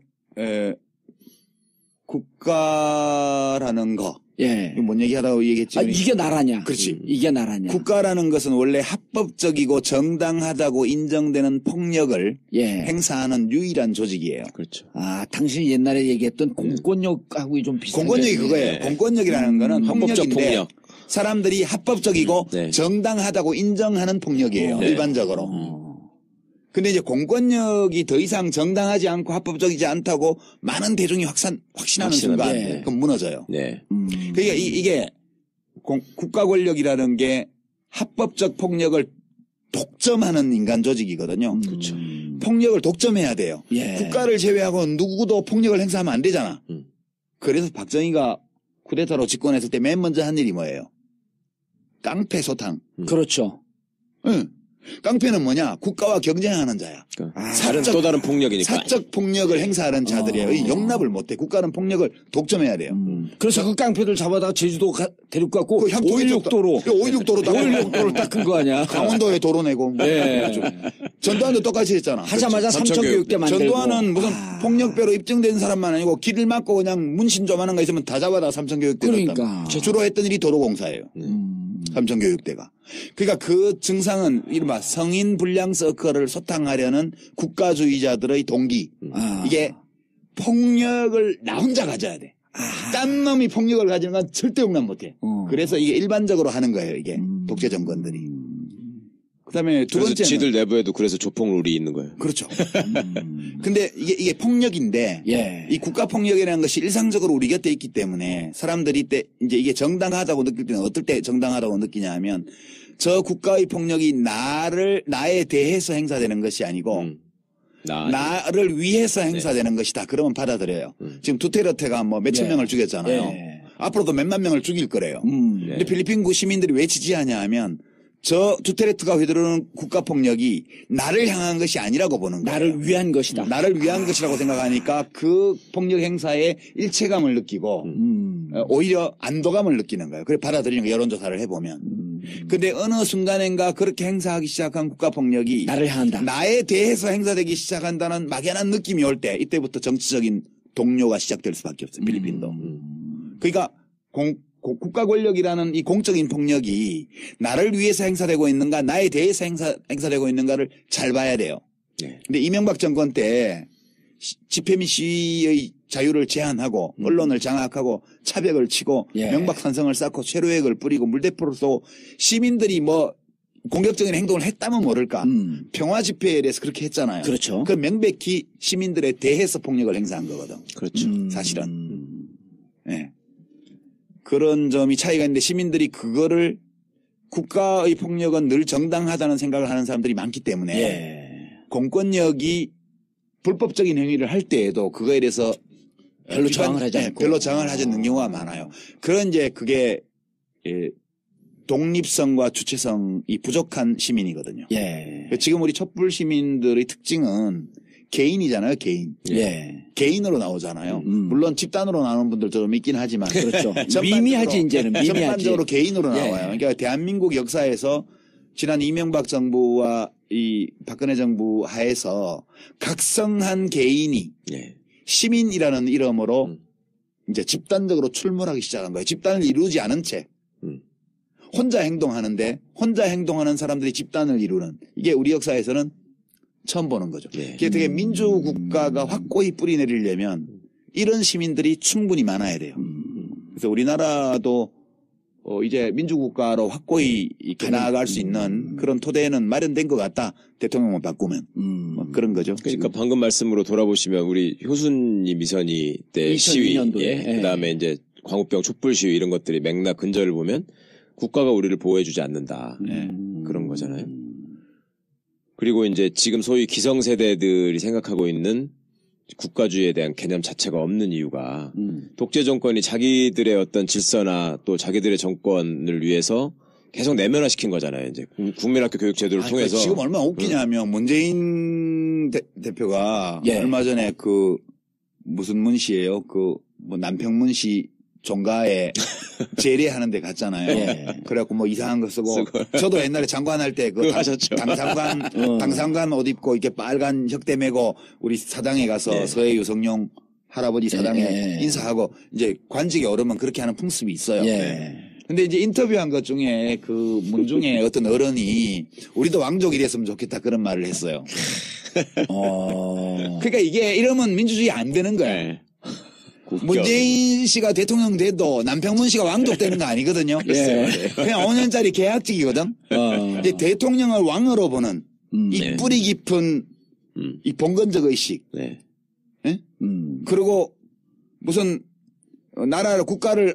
국가라는 거. 예. 이거 뭔 얘기하다가 얘기했지. 아, 이게 나라냐. 그렇지. 이게 나라냐. 국가라는 것은 원래 합법적이고 정당하다고 인정되는 폭력을 예. 행사하는 유일한 조직이에요. 그렇죠. 아, 당신이 옛날에 얘기했던 공권력하고 좀 비슷한. 공권력이 거지. 그거예요. 공권력이라는 거는 합법적 폭력인데 폭력. 사람들이 합법적이고 네. 정당하다고 인정하는 폭력이에요. 네. 일반적으로. 근데 이제 공권력이 더 이상 정당하지 않고 합법적이지 않다고 많은 대중이 확신하는 순간 예. 그럼 무너져요. 네. 그러니까 이게 국가 권력이라는 게 합법적 폭력을 독점하는 인간 조직이거든요. 그렇죠. 폭력을 독점해야 돼요. 예. 국가를 제외하고 누구도 폭력을 행사하면 안 되잖아. 그래서 박정희가 쿠데타로 집권했을 때 맨 먼저 한 일이 뭐예요? 깡패 소탕. 그렇죠. 응. 깡패는 뭐냐? 국가와 경쟁하는 자야. 또 다른 폭력이니까. 사적 폭력을 행사하는 자들이에요. 이 용납을 못해. 국가는 폭력을 독점해야 돼요. 그래서 그 깡패들 잡아다가 제주도 데리고 갔고 그 향토의 516도로 516도로 516도로 닦은 거 아니야. 강원도에 도로 내고. 예. 전두환도 똑같이 했잖아. 하자마자 삼천교육대 만들고. 전두환은 무슨 폭력배로 입증된 사람만 아니고 길을 막고 그냥 문신 조만한 거 있으면 다 잡아다 삼천교육대 그러니까. 주로 했던 일이 도로공사예요. 삼천교육대가. 그러니까 그 증상은 이른바 성인 불량 서클을 소탕하려는 국가주의자들의 동기. 이게 폭력을 나 혼자 가져야 돼. 딴 놈이 폭력을 가지는 건 절대 용납 못해. 그래서 이게 일반적으로 하는 거예요. 이게 독재 정권들이. 그다음에 두 그래서 번째는 지들 내부에도 그래서 조폭룰이 있는 거예요. 그렇죠. 근데 이게 폭력인데 예. 이 국가 폭력이라는 것이 일상적으로 우리 곁에 있기 때문에 사람들이 때 이제 이게 정당하다고 느낄 때는 어떨 때 정당하다고 느끼냐 하면 저 국가의 폭력이 나에 대해서 행사되는 것이 아니고 나를 위해서 행사되는 것이다. 그러면 받아들여요. 지금 두테르테가 뭐 몇천 명을 죽였잖아요. 예. 앞으로도 몇만 명을 죽일 거래요. 네. 근데 필리핀 시민들이 왜 지지하냐 하면 저 두테르테가 휘두르는 국가 폭력이 나를 향한 것이 아니라고 보는 거예요. 나를 위한 것이다. 나를 위한 것이라고 생각하니까 그 폭력 행사에 일체감을 느끼고 오히려 안도감을 느끼는 거예요. 그래 받아들이는 거 여론조사를 해보면. 근데 어느 순간인가 그렇게 행사하기 시작한 국가 폭력이 나를 향한다. 나에 대해서 행사되기 시작한다는 막연한 느낌이 올 때 이때부터 정치적인 동요가 시작될 수밖에 없어요. 필리핀도. 그러니까 국가 권력이라는 이 공적인 폭력이 나를 위해서 행사되고 있는가 나에 대해서 행사되고 있는가를 잘 봐야 돼요. 네. 근데 이명박 정권 때 집회 및 시위의 자유를 제한하고 언론을 장악하고 차벽을 치고 예. 명박산성을 쌓고 체류액을 뿌리고 물대포를 쏘고 시민들이 뭐 공격적인 행동을 했다면 모를까. 평화 집회에 대해서 그렇게 했잖아요. 그렇죠. 그 명백히 시민들에 대해서 폭력을 행사한 거거든. 그렇죠. 사실은. 예. 그런 점이 차이가 있는데 시민들이 그거를 국가의 폭력은 늘 정당하다는 생각을 하는 사람들이 많기 때문에 예. 공권력이 불법적인 행위를 할 때에도 그거에 대해서 별로 저항을 하지 않고. 별로 저항을 하지 않는 경우가 많아요. 그런 이제 그게 독립성과 주체성이 부족한 시민이거든요. 예. 지금 우리 촛불 시민들의 특징은 개인이잖아요, 개인. 예. 개인으로 나오잖아요. 물론 집단으로 나오는 분들도 좀 있긴 하지만. 그렇죠. 전반적으로- 미미하지, 이제는. 미미하지. 전반적으로 개인으로 예. 나와요. 그러니까 대한민국 역사에서 지난 이명박 정부와 이 박근혜 정부 하에서 각성한 개인이 예. 시민이라는 이름으로 이제 집단적으로 출몰하기 시작한 거예요. 집단을 이루지 않은 채. 혼자 행동하는데 혼자 행동하는 사람들이 집단을 이루는 이게 우리 역사에서는 처음 보는 거죠. 예. 이게 되게 민주국가가 확고히 뿌리내리려면 이런 시민들이 충분히 많아야 돼요. 그래서 우리나라도 이제 민주국가로 확고히 나아갈 수 있는 그런 토대는 마련된 것 같다. 대통령만 바꾸면. 뭐 그런 거죠. 그러니까 방금 말씀으로 돌아보시면 우리 효순이 미선이 때 2002 시위, 년도에. 예. 그다음에 이제 광우병 촛불 시위 이런 것들이 맥락 근절을 보면 국가가 우리를 보호해주지 않는다. 그런 거잖아요. 그리고 이제 지금 소위 기성세대들이 생각하고 있는 국가주의에 대한 개념 자체가 없는 이유가 독재 정권이 자기들의 어떤 질서나 또 자기들의 정권을 위해서 계속 내면화시킨 거잖아요. 이제 국민학교 교육 제도를 통해서. 지금 얼마나 웃기냐면 문재인 대표가 예. 얼마 전에 그 무슨 문시예요? 그 뭐 남평문시 종가에 제례하는 데 갔잖아요. 예. 그래갖고 뭐 이상한 거 쓰고 저도 옛날에 장관할 때 그 그거 하셨죠. 당상관 옷 입고 이렇게 빨간 혁대 메고 우리 사당에 가서 예. 서해 유성룡 할아버지 사당에 예. 인사하고 이제 관직에 오르면 그렇게 하는 풍습이 있어요. 예. 근데 이제 인터뷰한 것 중에 그 문 중에 어떤 어른이 우리도 왕족이 됐으면 좋겠다 그런 말을 했어요. 그러니까 이게 이러면 민주주의 안 되는 거야. 네. 문재인 씨가 대통령 돼도 남평문 씨가 왕족 되는 거 아니거든요. 예. 그냥 5년짜리 계약직이거든. 이제 대통령을 왕으로 보는 이 네. 뿌리 깊은 이 봉건적 의식. 네. 예? 그리고 무슨 나라를 국가를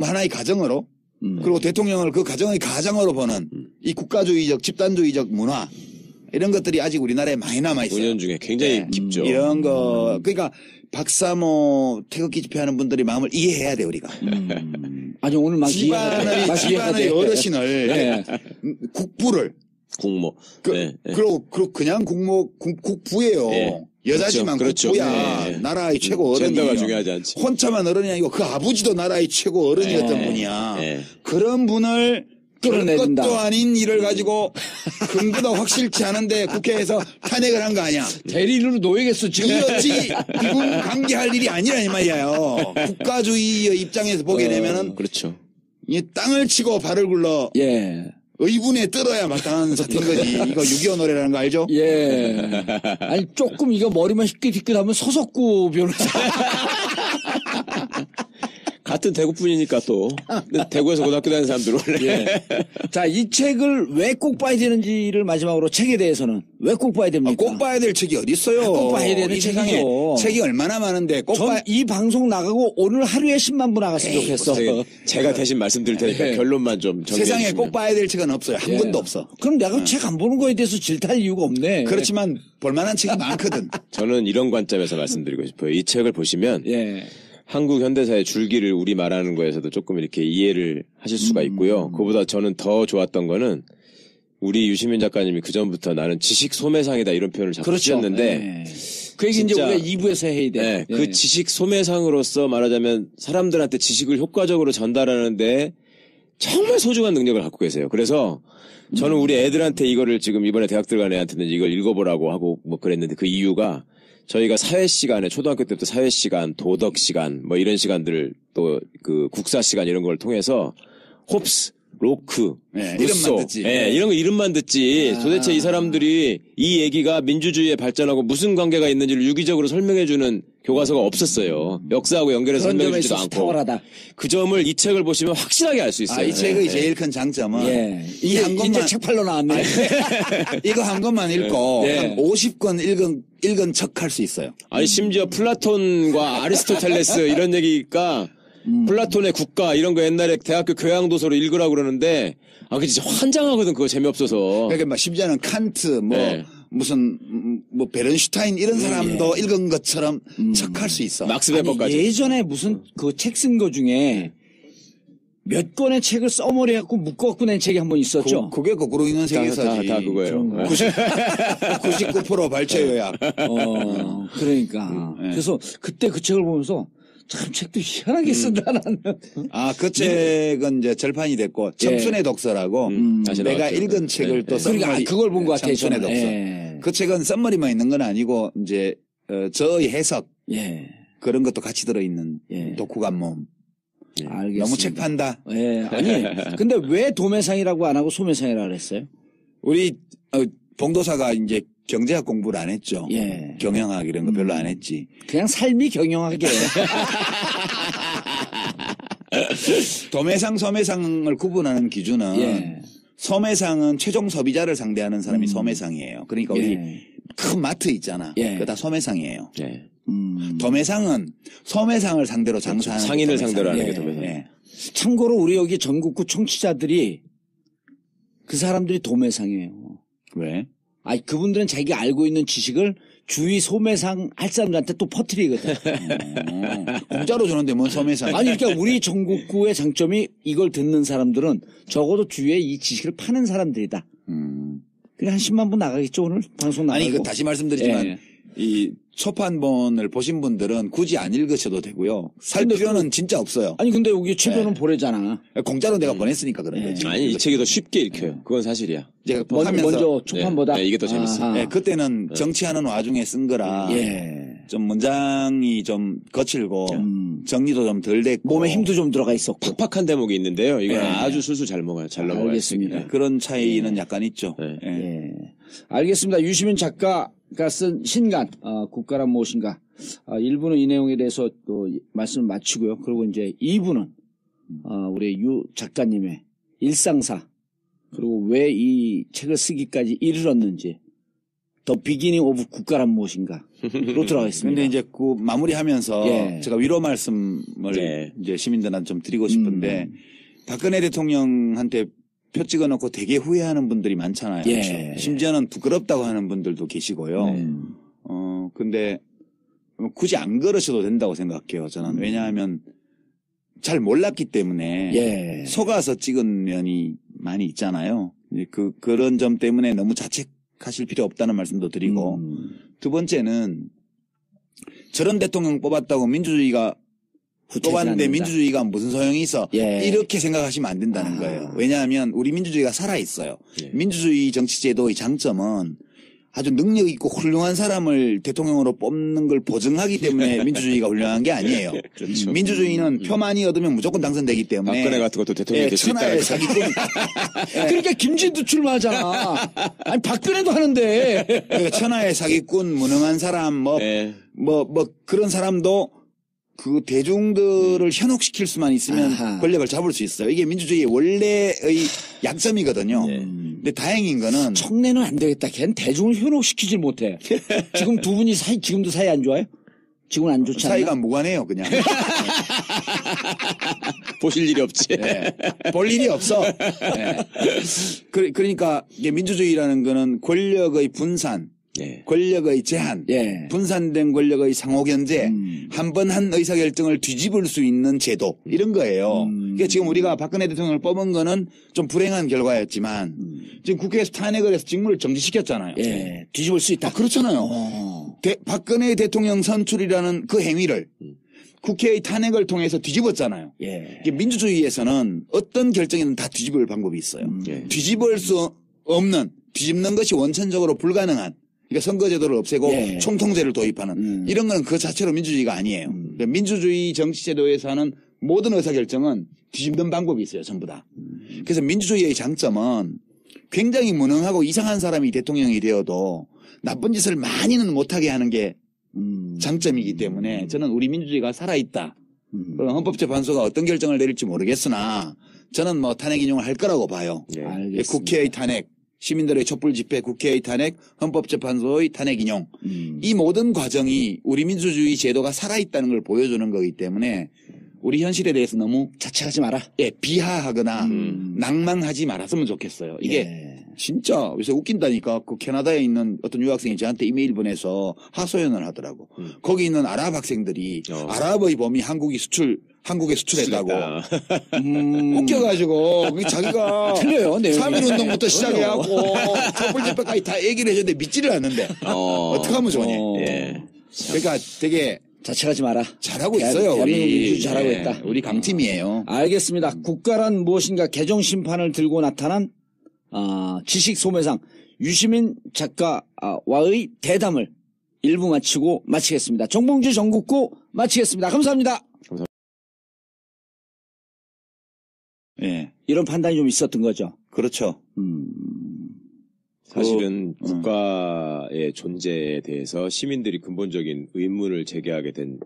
하나의 가정으로 그리고 대통령을 그 가정의 가장으로 보는 이 국가주의적 집단주의적 문화 이런 것들이 아직 우리나라에 많이 남아 있어요. 운영 중에 굉장히 깊죠. 이런 거 그러니까 박사모 태극기 집회하는 분들의 마음을 이해해야 돼 우리가. 아니 오늘 막 집안의 어르신을 예. 국부를 국모. 네. 네. 그리고 그냥 국부예요. 예. 여자지만 그렇죠. 국부야. 예. 나라의 최고 어른이에요. 젠더가 중요하지 않지. 혼자만 어른이 아니고 그 아버지도 나라의 최고 어른이었던 분이야. 예. 그런 분을 끌어내린다. 것도 아닌 일을 가지고 근거도 확실치 않은데 국회에서 탄핵을 한 거 아니야. 대리인으로 놓이겠어 지금. 이것이 이분 관계할 일이 아니라 이 말이에요. 국가주의의 입장에서 보게 되면은 그렇죠. 이 땅을 치고 발을 굴러 예. 의분에 떨어야 마땅한 사태인 거지. 이거 6.25 노래라는 거 알죠? 예. 아니 조금 이거 머리만 희끗희끗하면 서석구 변호사. 같은 대구 분이니까 또. 근데 대구에서 고등학교 다니는 사람들 원래. 예. 자, 이 책을 왜 꼭 봐야 되는지를 마지막으로 책에 대해서는 왜 꼭 봐야 됩니까? 꼭 봐야 될 책이 어디 있어요? 꼭 봐야 되는 이 세상에 책이죠. 책이 얼마나 많은데 꼭 봐야. 전 이 방송 나가고 오늘 하루에 10만 부 나갔으면 좋겠어. 제가 대신 말씀드릴 테니까 예. 결론만 좀 정리해 세상에 주시면. 꼭 봐야 될 책은 없어요. 한 예. 권도 없어. 그럼 내가 책 안 보는 거에 대해서 질타할 이유가 없네. 그렇지만 볼만한 책이 많거든. 저는 이런 관점에서 말씀드리고 싶어요. 이 책을 보시면 예. 한국 현대사의 줄기를 우리 말하는 거에서도 조금 이렇게 이해를 하실 수가 있고요. 그보다 저는 더 좋았던 거는 우리 유시민 작가님이 그전부터 나는 지식 소매상이다 이런 표현을 자꾸 그렇죠. 쓰셨는데 예. 그 얘기 이제 진짜- 우리가 2부에서 해야 돼. 네, 예. 그 지식 소매상으로서 말하자면 사람들한테 지식을 효과적으로 전달하는데 정말 소중한 능력을 갖고 계세요. 그래서 저는 우리 애들한테 이거를 지금 이번에 대학 들어간 애한테는 이걸 읽어보라고 하고 뭐 그랬는데 그 이유가 저희가 사회 시간에 초등학교 때부터 사회 시간, 도덕 시간 뭐 이런 시간들을 또 그 국사 시간 이런 걸 통해서 홉스 로크, 네, 루소, 이름만 듣지. 예, 이런 거 이름만 듣지. 도대체 이 사람들이 이 얘기가 민주주의에 발전하고 무슨 관계가 있는지를 유기적으로 설명해주는 교과서가 없었어요. 역사하고 연결해서 그런 점에 설명해주지도 있어서 않고. 탁월하다. 그 점을 이 책을 보시면 확실하게 알 수 있어요. 이 책의 예. 제일 큰 장점은 예. 이 한 이제 권만 책 팔러 나왔네. 이거 한 권만 읽고 예. 한 50권 읽은 척 할 수 있어요. 아니 심지어 플라톤과 아리스토텔레스 이런 얘기가 플라톤의 국가 이런 거 옛날에 대학교 교양도서로 읽으라고 그러는데 그 진짜 환장하거든 그거 재미없어서. 그러니까 막 심지어는 칸트 네. 무슨 뭐 베른슈타인 이런 사람도 읽은 것처럼 척할 수 있어. 막스 아니, 베버까지. 예전에 무슨 그 책 쓴 거 중에 몇 권의 책을 써머리 갖고 묶어갖고 낸 책이 한 번 있었죠. 그게 거꾸로 있는 세계사지. 다 그거예요. 네. 99% 발췌 요약. 그러니까. 네. 그래서 그때 그 책을 보면서 참 책도 희한하게 쓴다 나는. 그 책은 이제 절판이 됐고 청춘의 독서라고 다시 내가 나왔죠. 읽은 책을 또 그러니까 썸머리 그걸 본 것 같아요. 청춘의 저는. 독서. 예. 그 책은 썸머리만 있는 건 아니고 이제 저의 해석 예. 그런 것도 같이 들어있는 예. 독후감 모음. 알겠습니다. 너무 책 판다. 예. 아니, 근데 왜 도매상이라고 안 하고 소매상이라고 그랬어요? 우리 봉도사가 이제 경제학 공부를 안 했죠. 예. 경영학 이런 거 별로 안 했지. 그냥 삶이 경영하게. 도매상, 소매상을 구분하는 기준은 예. 소매상은 최종 소비자를 상대하는 사람이 소매상이에요. 그러니까 우리 예. 큰 마트 있잖아. 예. 그거 다 소매상이에요. 네. 도매상은 소매상을 상대로 장사하는 상인을 도매상. 상대로 하는 예. 게 도매상. 예. 참고로 우리 여기 전국구 청취자들이 그 사람들이 도매상이에요. 왜? 아니, 그분들은 자기가 알고 있는 지식을 주위 소매상 할 사람들한테 또 퍼뜨리거든. 공짜로 주는데 뭔 소매상? 아니, 그러니까 우리 전국구의 장점이 이걸 듣는 사람들은 적어도 주위에 이 지식을 파는 사람들이다. 그냥 한 10만 분 나가겠죠, 오늘? 방송 나가고. 아니, 다시 말씀드리지만 예. 이 초판본을 보신 분들은 굳이 안 읽으셔도 되고요. 살 근데 필요는 진짜 없어요. 아니, 근데 여기 최변은 보내잖아. 공짜로 내가 보냈으니까 그런 거지. 아니 이 책이 더 쉽게 읽혀요. 그건 사실이야. 제가 먼저 하면서 초판보다. 네, 이게 더 재밌어요. 아하. 예, 그때는 정치하는 와중에 쓴 거라 예. 좀 문장이 좀 거칠고 정리도 좀 덜 됐고 몸에 힘도 좀 들어가 있었고. 팍팍한 대목이 있는데요. 이건 네. 아주 술술 잘 먹어요. 잘 넘어가요. 알겠습니다. 네. 그런 차이는 약간 있죠. 네. 예. 예. 알겠습니다. 유시민 작가가 쓴 신간, 국가란 무엇인가. 1부는 이 내용에 대해서 또 말씀을 마치고요. 그리고 이제 2부는, 우리 유 작가님의 일상사, 그리고 왜 이 책을 쓰기까지 이르렀는지, 더 비기닝 오브 국가란 무엇인가로 들어가겠습니다. 근데 이제 그 마무리하면서 예. 제가 위로 말씀을 네. 이제 시민들한테 좀 드리고 싶은데 박근혜 대통령한테 표 찍어놓고 되게 후회하는 분들이 많잖아요. 예. 심지어는 부끄럽다고 하는 분들도 계시고요. 근데 굳이 안 그러셔도 된다고 생각해요. 저는 왜냐하면 잘 몰랐기 때문에 예. 속아서 찍은 면이 많이 있잖아요. 그런 점 때문에 너무 자책하실 필요 없다는 말씀도 드리고 두 번째는 저런 대통령 뽑았다고 민주주의가 뽑았는데 않는다. 민주주의가 무슨 소용이 있어 예. 이렇게 생각하시면 안 된다는 거예요. 왜냐하면 우리 민주주의가 살아있어요. 예. 민주주의 정치제도의 장점은 아주 능력 있고 훌륭한 사람을 대통령으로 뽑는 걸 보증하기 때문에 민주주의가 훌륭한 게 아니에요. 그렇죠. 민주주의는 표 많이 얻으면 무조건 당선되기 때문에 박근혜 같은 것도 대통령이 될 수 있다. 천하의 사기꾼 그러니까 김진도 출마하잖아. 아니, 박근혜도 하는데. 그러니까 천하의 사기꾼 무능한 사람 뭐 예. 그런 사람도 그 대중들을 현혹시킬 수만 있으면 아하. 권력을 잡을 수 있어요. 이게 민주주의의 원래의 약점이거든요. 예. 근데 다행인 거는 청래는 안 되겠다. 걔는 대중을 현혹시키질 못해. 지금 두 분이 지금도 사이 안 좋아요? 지금은 안 좋지 않나? 사이가 무관해요, 그냥. 보실 일이 없지. 볼 일이 없어. 네. 그러니까 이게 민주주의라는 거는 권력의 분산, 예. 권력의 제한, 예. 분산된 권력의 상호견제, 한 번 한 의사결정을 뒤집을 수 있는 제도 이런 거예요. 그러니까 지금 우리가 박근혜 대통령을 뽑은 거는 좀 불행한 결과였지만 지금 국회에서 탄핵을 해서 직무를 정지시켰잖아요. 예. 뒤집을 수 있다. 그렇잖아요. 박근혜 대통령 선출이라는 그 행위를 국회의 탄핵을 통해서 뒤집었잖아요. 예. 이게 민주주의에서는 어떤 결정이든 다 뒤집을 방법이 있어요. 예. 뒤집을 수 없는, 뒤집는 것이 원천적으로 불가능한, 그러니까 선거제도를 없애고 예. 총통제를 도입하는 이런 건 그 자체로 민주주의가 아니에요. 그러니까 민주주의 정치제도에서 하는 모든 의사결정은 뒤집는 방법이 있어요, 전부 다. 그래서 민주주의의 장점은 굉장히 무능하고 이상한 사람이 대통령이 되어도 나쁜 짓을 많이는 못하게 하는 게 장점이기 때문에 저는 우리 민주주의가 살아있다. 그럼 헌법재판소가 어떤 결정을 내릴지 모르겠으나 저는 뭐 탄핵 인용을 할 거라고 봐요. 예. 알겠습니다. 국회의 탄핵, 시민들의 촛불 집회, 국회의 탄핵, 헌법재판소의 탄핵 인용. 이 모든 과정이 우리 민주주의 제도가 살아있다는 걸 보여주는 거기 때문에 우리 현실에 대해서 너무 자책하지 마라. 비하하거나 낭망하지 말았으면 좋겠어요. 이게 예. 진짜 요새 웃긴다니까. 그 캐나다에 있는 어떤 유학생이 저한테 이메일 보내서 하소연을 하더라고. 거기 있는 아랍 학생들이 아랍의 범위 한국에 수출했다고. 웃겨가지고 그게 자기가 틀려요, 내용이. 3.1운동부터 시작해갖고 촛불 집회까지 다 얘기를 해줬는데 믿지를 않는데 어떻게 하면 좋니? 예. 그러니까 되게 자책하지 마라. 잘하고 있어요. 대한민국 우리 민주주의 잘하고 있다. 우리 강팀이에요. 알겠습니다. 국가란 무엇인가 개정 심판을 들고 나타난 지식 소매상 유시민 작가와의 대담을 1부 마치고 마치겠습니다. 정봉주 전국구 마치겠습니다. 감사합니다. 예, 이런 판단이 좀 있었던 거죠. 그렇죠. 사실은 국가의 존재에 대해서 시민들이 근본적인 의문을 제기하게 된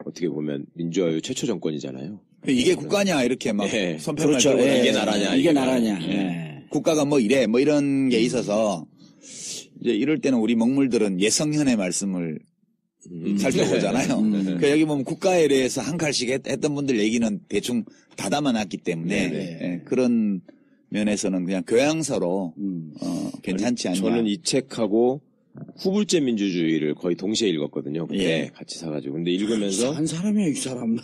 어떻게 보면 민주화의 최초 정권이잖아요. 이게 국가냐 이렇게 막 예. 손편을 그렇죠. 들고 예. 이게 나라냐, 이게 이게 나라냐. 나라냐. 예. 국가가 뭐 이래 뭐 이런 게 있어서 이제 이럴 때는 우리 먹물들은 예성현의 말씀을 살펴보잖아요. 그 여기 보면 국가에 대해서 한 칼씩 했던 분들 얘기는 대충 다 담아놨기 때문에 네네. 예, 그런 면에서는 그냥 교양서로 괜찮지 않냐. 저는 이 책하고 후불제 민주주의를 거의 동시에 읽었거든요. 그때 예. 같이 사가지고. 근데 읽으면서 한 사람이야, 이 사람.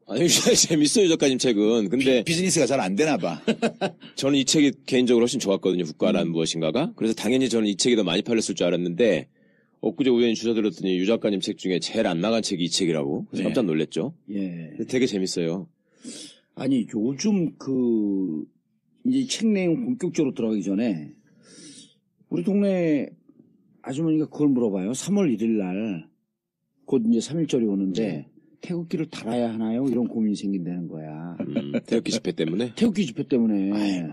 아니 재밌어요, 작가님 책은. 근데 비즈니스가 잘 안 되나 봐. 저는 이 책이 개인적으로 훨씬 좋았거든요. 국가란 무엇인가가. 그래서 당연히 저는 이 책이 더 많이 팔렸을 줄 알았는데 엊그제 우연히 주워 들었더니 유 작가님 책 중에 제일 안 나간 책이 이 책이라고. 그래서 네. 깜짝 놀랐죠. 예. 근데 되게 재밌어요. 아니, 요즘 이제 책 내용 본격적으로 들어가기 전에 우리 동네 아주머니가 그걸 물어봐요. 3월 1일 날 곧 이제 3.1절이 오는데 태극기를 달아야 하나요? 이런 고민이 생긴다는 거야. 태극기 집회 때문에. 태극기 집회 때문에.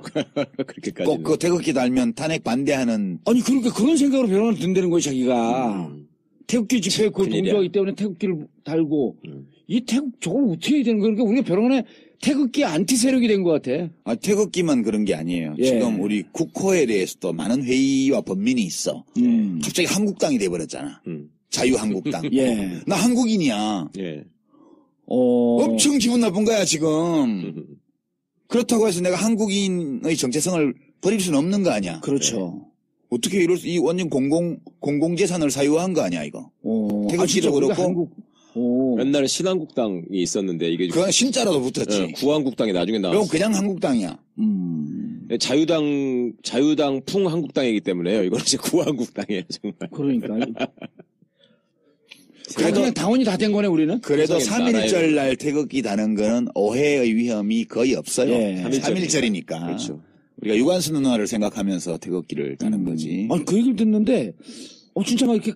그렇게까지. 꼭 그 태극기 달면 탄핵 반대하는 아니, 그러니까 그런 생각으로 변호를 든다는 거예요, 자기가. 태극기 집회에 그 큰일이야. 동조하기 때문에 태극기를 달고, 이 저걸 어떻게 해야 되는 거야? 그러니까 우리가 벼랑간에 태극기 안티 세력이 된 것 같아. 태극기만 그런 게 아니에요. 예. 지금 우리 국호에 대해서도 많은 회의와 법민이 있어. 갑자기 한국당이 돼버렸잖아. 자유한국당. 예. 나 한국인이야. 예. 엄청 기분 나쁜 거야 지금. 그렇다고 해서 내가 한국인의 정체성을 버릴 수는 없는 거 아니야. 그렇죠. 어떻게 이 완전 공공재산을 사유한 거 아니야 이거. 태극기도 진짜 우리가 그렇고. 옛날에 신한국당이 있었는데 이게 그건 신자라도 붙었지. 구한국당이 나중에 이건 나왔어. 그냥 한국당이야. 자유당 풍 한국당이기 때문에요. 이거는 이제 구한국당이에요, 정말. 그러니까. 그냥 당원이 다 된 거네, 우리는? 그래도 세상에 3.1절 날 태극기 다는 거는 오해의 위험이 거의 없어요. 예. 3.1절이니까. 그렇죠. 우리가 유관순 누나를 생각하면서 태극기를 다는 거지. 아니, 그 얘기를 듣는데, 진짜 막 이렇게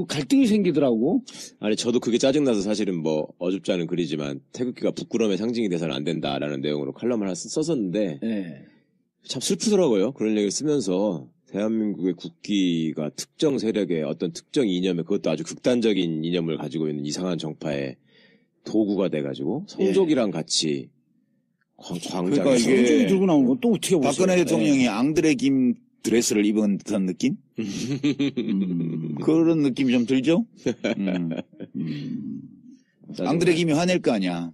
갈등이 생기더라고. 아니, 저도 그게 짜증나서 사실은 뭐, 어줍지 않은 글이지만, 태극기가 부끄러움의 상징이 돼서는 안 된다라는 내용으로 칼럼을 하나 썼었는데, 예. 참 슬프더라고요. 그런 얘기를 쓰면서, 대한민국의 국기가 특정 세력의 어떤 특정 이념에, 그것도 아주 극단적인 이념을 가지고 있는 이상한 정파의 도구가 돼가지고, 성족이랑 같이, 광장에 그러니까 이게 성종이 들고 나온 건 또 어떻게 보세요? 박근혜 대통령이 앙드레 김 드레스를 입은 듯한 느낌? 그런 느낌이 좀 들죠? 앙드레 김이 화낼 거 아니야.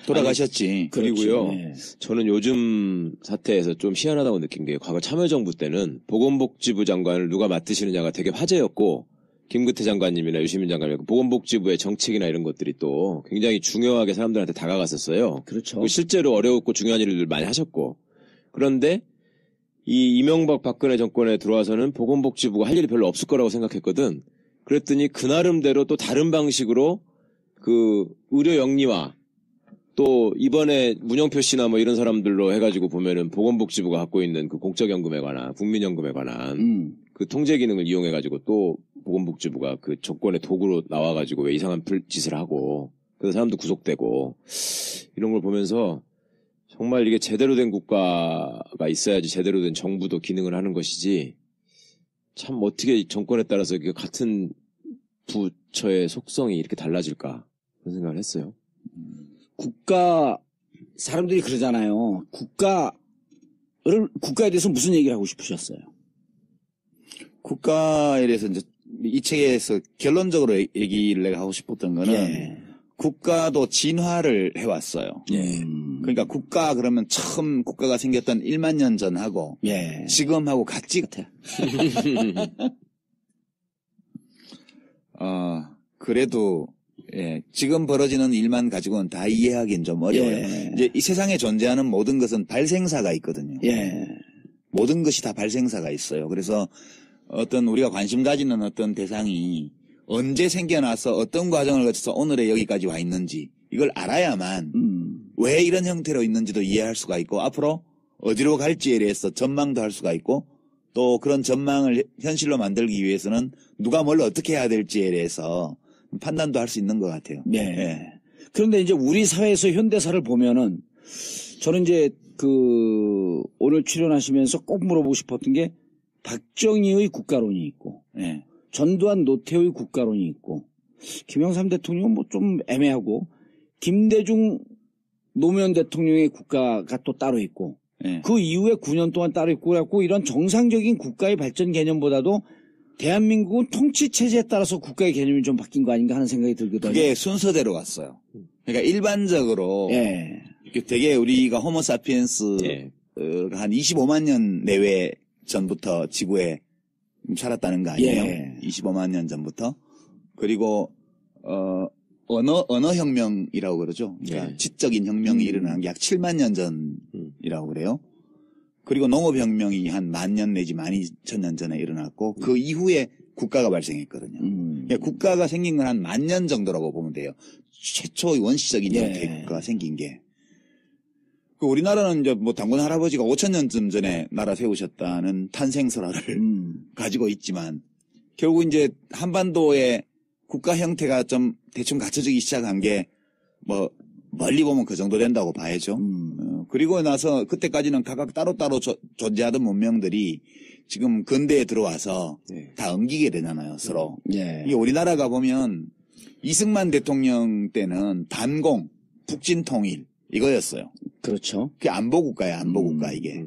돌아가셨지. 그리고요, 네. 저는 요즘 사태에서 좀 희한하다고 느낀 게, 과거 참여정부 때는 보건복지부 장관을 누가 맡으시느냐가 되게 화제였고, 김근태 장관님이나 유시민 장관님, 보건복지부의 정책이나 이런 것들이 또 굉장히 중요하게 사람들한테 다가갔었어요. 그렇죠. 실제로 어려웠고 중요한 일을 많이 하셨고. 그런데 이 이명박 박근혜 정권에 들어와서는 보건복지부가 할 일이 별로 없을 거라고 생각했거든. 그랬더니 그 나름대로 또 다른 방식으로 그 의료 영리화, 또 이번에 문영표 씨나 뭐 이런 사람들로 해가지고 보면은 보건복지부가 갖고 있는 그 공적연금에 관한, 국민연금에 관한 그 통제 기능을 이용해가지고 또 보건복지부가 그 정권의 도구로 나와가지고 왜 이상한 짓을 하고 그래서 사람도 구속되고 이런 걸 보면서 정말 이게 제대로 된 국가가 있어야지 제대로 된 정부도 기능을 하는 것이지 참 어떻게 정권에 따라서 이게 같은 부처의 속성이 이렇게 달라질까 그런 생각을 했어요. 사람들이 그러잖아요. 국가에 대해서 무슨 얘기를 하고 싶으셨어요? 국가에 대해서 이제 이 책에서 결론적으로 얘기를 내가 하고 싶었던 거는 예. 국가도 진화를 해왔어요. 예. 그러니까 국가 그러면 처음 국가가 생겼던 1만 년 전하고 예. 지금하고 같지 같아. 그래도 예, 지금 벌어지는 일만 가지고는 다 이해하기는 좀 어려워요. 예. 이제 이 세상에 존재하는 모든 것은 발생사가 있거든요. 예. 모든 것이 다 발생사가 있어요. 그래서 어떤 우리가 관심 가지는 어떤 대상이 언제 생겨나서 어떤 과정을 거쳐서 오늘에 여기까지 와 있는지 이걸 알아야만 왜 이런 형태로 있는지도 이해할 수가 있고 앞으로 어디로 갈지에 대해서 전망도 할 수가 있고 또 그런 전망을 현실로 만들기 위해서는 누가 뭘 어떻게 해야 될지에 대해서 판단도 할 수 있는 것 같아요. 네. 예. 그런데 이제 우리 사회에서 현대사를 보면은 저는 이제 오늘 출연하시면서 꼭 물어보고 싶었던 게 박정희의 국가론이 있고 예. 전두환 노태우의 국가론이 있고 김영삼 대통령은 뭐 좀 애매하고 김대중 노무현 대통령의 국가가 또 따로 있고 예. 그 이후에 9년 동안 따로 있고 그래갖고 이런 정상적인 국가의 발전 개념보다도 대한민국은 통치 체제에 따라서 국가의 개념이 좀 바뀐 거 아닌가 하는 생각이 들거든요. 그게 순서대로 갔어요. 그러니까 일반적으로 예. 되게 우리가 호모사피엔스 예. 한 25만 년 내외 전부터 지구에 살았다는 거 아니에요? 예. 25만 년 전부터. 그리고 언어 혁명이라고 그러죠. 그러니까 예. 지적인 혁명이 일어난 게 약 7만 년 전이라고 그래요. 그리고 농업혁명이 한 10,000년 내지 12,000년 전에 일어났고 그 이후에 국가가 발생했거든요. 그러니까 국가가 생긴 건 한 10,000년 정도라고 보면 돼요. 최초의 원시적인 예. 형태의 국가가 생긴 게. 그 우리나라는 이제 뭐 당군 할아버지가 5,000년쯤 전에 나라 세우셨다는 탄생설화를 가지고 있지만 결국 이제 한반도의 국가 형태가 좀 대충 갖춰지기 시작한 게 뭐 멀리 보면 그 정도 된다고 봐야죠. 그리고 나서 그때까지는 각각 따로따로 존재하던 문명들이 지금 근대에 들어와서 네. 다 엉기게 되잖아요, 서로. 예. 이게 우리나라가 보면 이승만 대통령 때는 반공, 북진통일 이거였어요. 그렇죠. 그게 안보국가예요, 안보국가 이게.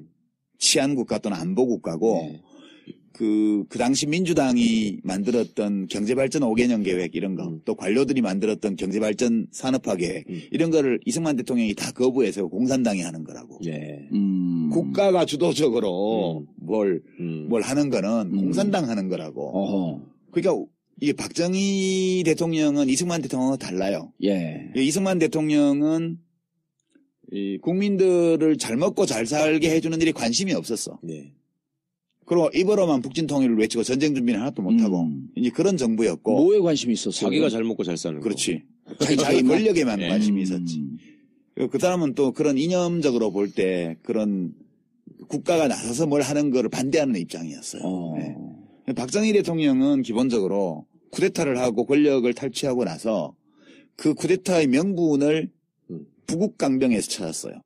치안국가 또는 안보국가고 네. 그 당시 민주당이 만들었던 경제발전 5개년 계획 이런 거, 또 관료들이 만들었던 경제발전 산업화 계획 이런 거를 이승만 대통령이 다 거부해서 공산당이 하는 거라고. 예. 국가가 주도적으로 뭘 하는 거는 공산당 하는 거라고. 어허. 그러니까 이게 박정희 대통령은 이승만 대통령과 달라요. 예. 이승만 대통령은 이 국민들을 잘 먹고 잘 살게 해주는 일에 관심이 없었어. 네. 그리고 입으로만 북진통일을 외치고 전쟁 준비는 하나도 못하고 이제 그런 정부였고. 뭐에 관심이 있었어요? 자기가 잘 먹고 잘 사는 거. 그렇지. 자기 권력에만 예. 관심이 있었지. 그 사람은 또 그런 이념적으로 볼 때 그런 국가가 나서서 뭘 하는 거를 반대하는 입장이었어요. 네. 박정희 대통령은 기본적으로 쿠데타를 하고 권력을 탈취하고 나서 그 쿠데타의 명분을 부국강병에서 찾았어요.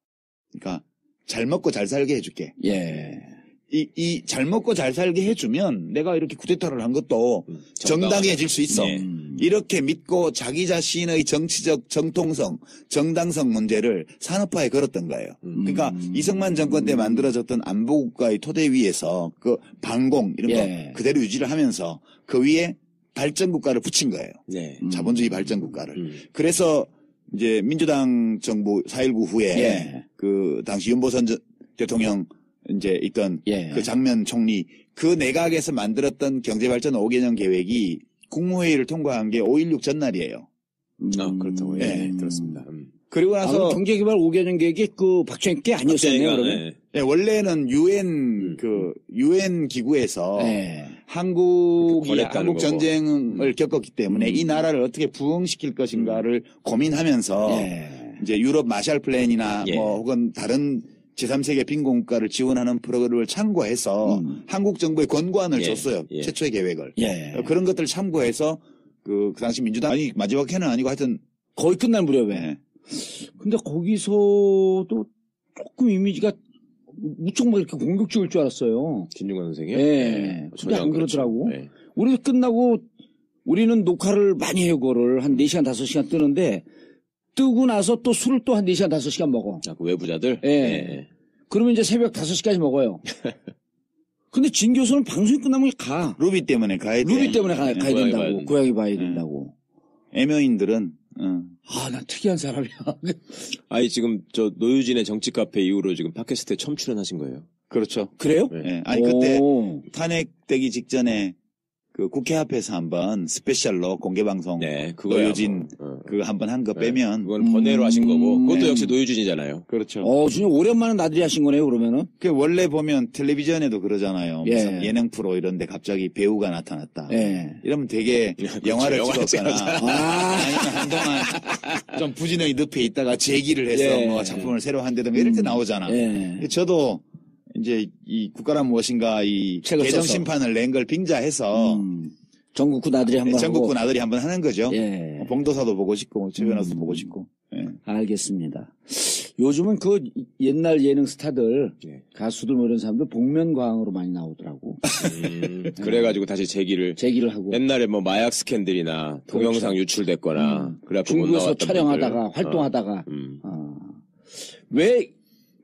그러니까 잘 먹고 잘 살게 해줄게. 예. 이 잘 먹고 잘 살게 해주면 내가 이렇게 쿠데타를 한 것도 정당해질 수 있어. 네. 이렇게 믿고 자기 자신의 정치적 정통성, 정당성 문제를 산업화에 걸었던 거예요. 그러니까 이승만 정권 때 만들어졌던 안보국가의 토대 위에서 그 반공 이런 예. 거 그대로 유지를 하면서 그 위에 발전국가를 붙인 거예요. 네. 자본주의 발전국가를. 그래서 이제 민주당 정부 4.19 후에 예. 그 당시 윤보선 대통령 이제 있던 예. 그 장면 총리 그 내각에서 만들었던 경제발전 5개년 계획이 국무회의를 통과한 게 5.16 전날이에요. 그렇다고. 예. 들었습니다. 그리고 나서 경제개발 5개년 계획이 그 박정희 게 아니었었네요, 그러면. 네, 원래는 유엔 기구에서 예. 한국 거고. 전쟁을 겪었기 때문에 이 나라를 어떻게 부흥시킬 것인가를 고민하면서 예. 이제 유럽 마샬 플랜이나 예. 뭐 혹은 다른 제3세계 빈곤국가를 지원하는 프로그램을 참고해서 한국 정부에 권고안을 예. 줬어요. 예. 최초의 계획을. 예. 그런 것들을 참고해서 그 당시 민주당이 마지막 해는 아니고 하여튼 거의 끝날 무렵에. 네. 근데 거기서도 조금 이미지가 무척 막 이렇게 공격적일 줄 알았어요. 김중관 선생이요? 예. 근데 전혀 안 그렇죠. 그러더라고. 네. 우리도 끝나고 우리는 녹화를 많이 해요, 그거를. 한 4시간, 5시간 뜨는데 뜨고 나서 또 술을 또 한 4시간, 5시간 먹어. 아, 그 외부자들? 예. 네. 그러면 이제 새벽 5시까지 먹어요. 근데 진 교수는 방송이 끝나면 가. 루비 때문에 가야 돼. 루비 때문에 가야 고양이 봐야 된다고. 된다. 고양이 봐야 된다고. 애묘인들은 아, 난 특이한 사람이야. 아니, 지금 저 노유진의 정치 카페 이후로 지금 팟캐스트에 처음 출연하신 거예요. 그렇죠. 그래요? 네. 예. 아니 그때 오. 탄핵되기 직전에 그 국회 앞에서 한번 스페셜로 공개 방송 네, 그거 노유진 그거 한번 한 거 빼면 그건 번외로 하신 거고, 그것도 네. 역시 노유진이잖아요. 그렇죠. 진짜 오랜만에 나들이 하신 거네요, 그러면은. 그 원래 보면 텔레비전에도 그러잖아요. 예. 무슨 예능 프로 이런데 갑자기 배우가 나타났다. 예. 이러면 되게 영화를 영화를 찍었거나 아니면 한동안 좀 부진하게 늪에 있다가 재기를 해서 예. 뭐 작품을 새로 한다든가 이럴 때 나오잖아. 예. 저도 이제 이 국가란 무엇인가 이 책을 개정 써서. 심판을 낸 걸 빙자해서 전국구 나들이 한번 전국구 하고. 나들이 한번 하는 거죠. 예. 봉도사도 보고 싶고 최변호사도 보고 싶고. 예. 알겠습니다. 요즘은 그 옛날 예능 스타들, 예. 가수들 뭐 이런 사람들 복면가왕으로 많이 나오더라고. 그래가지고 다시 제기를. 제기를 하고. 옛날에 뭐 마약 스캔들이나 동영상 유출됐거나, 그래갖고 못 중국에서 나왔던 촬영하다가, 분들. 활동하다가. 음.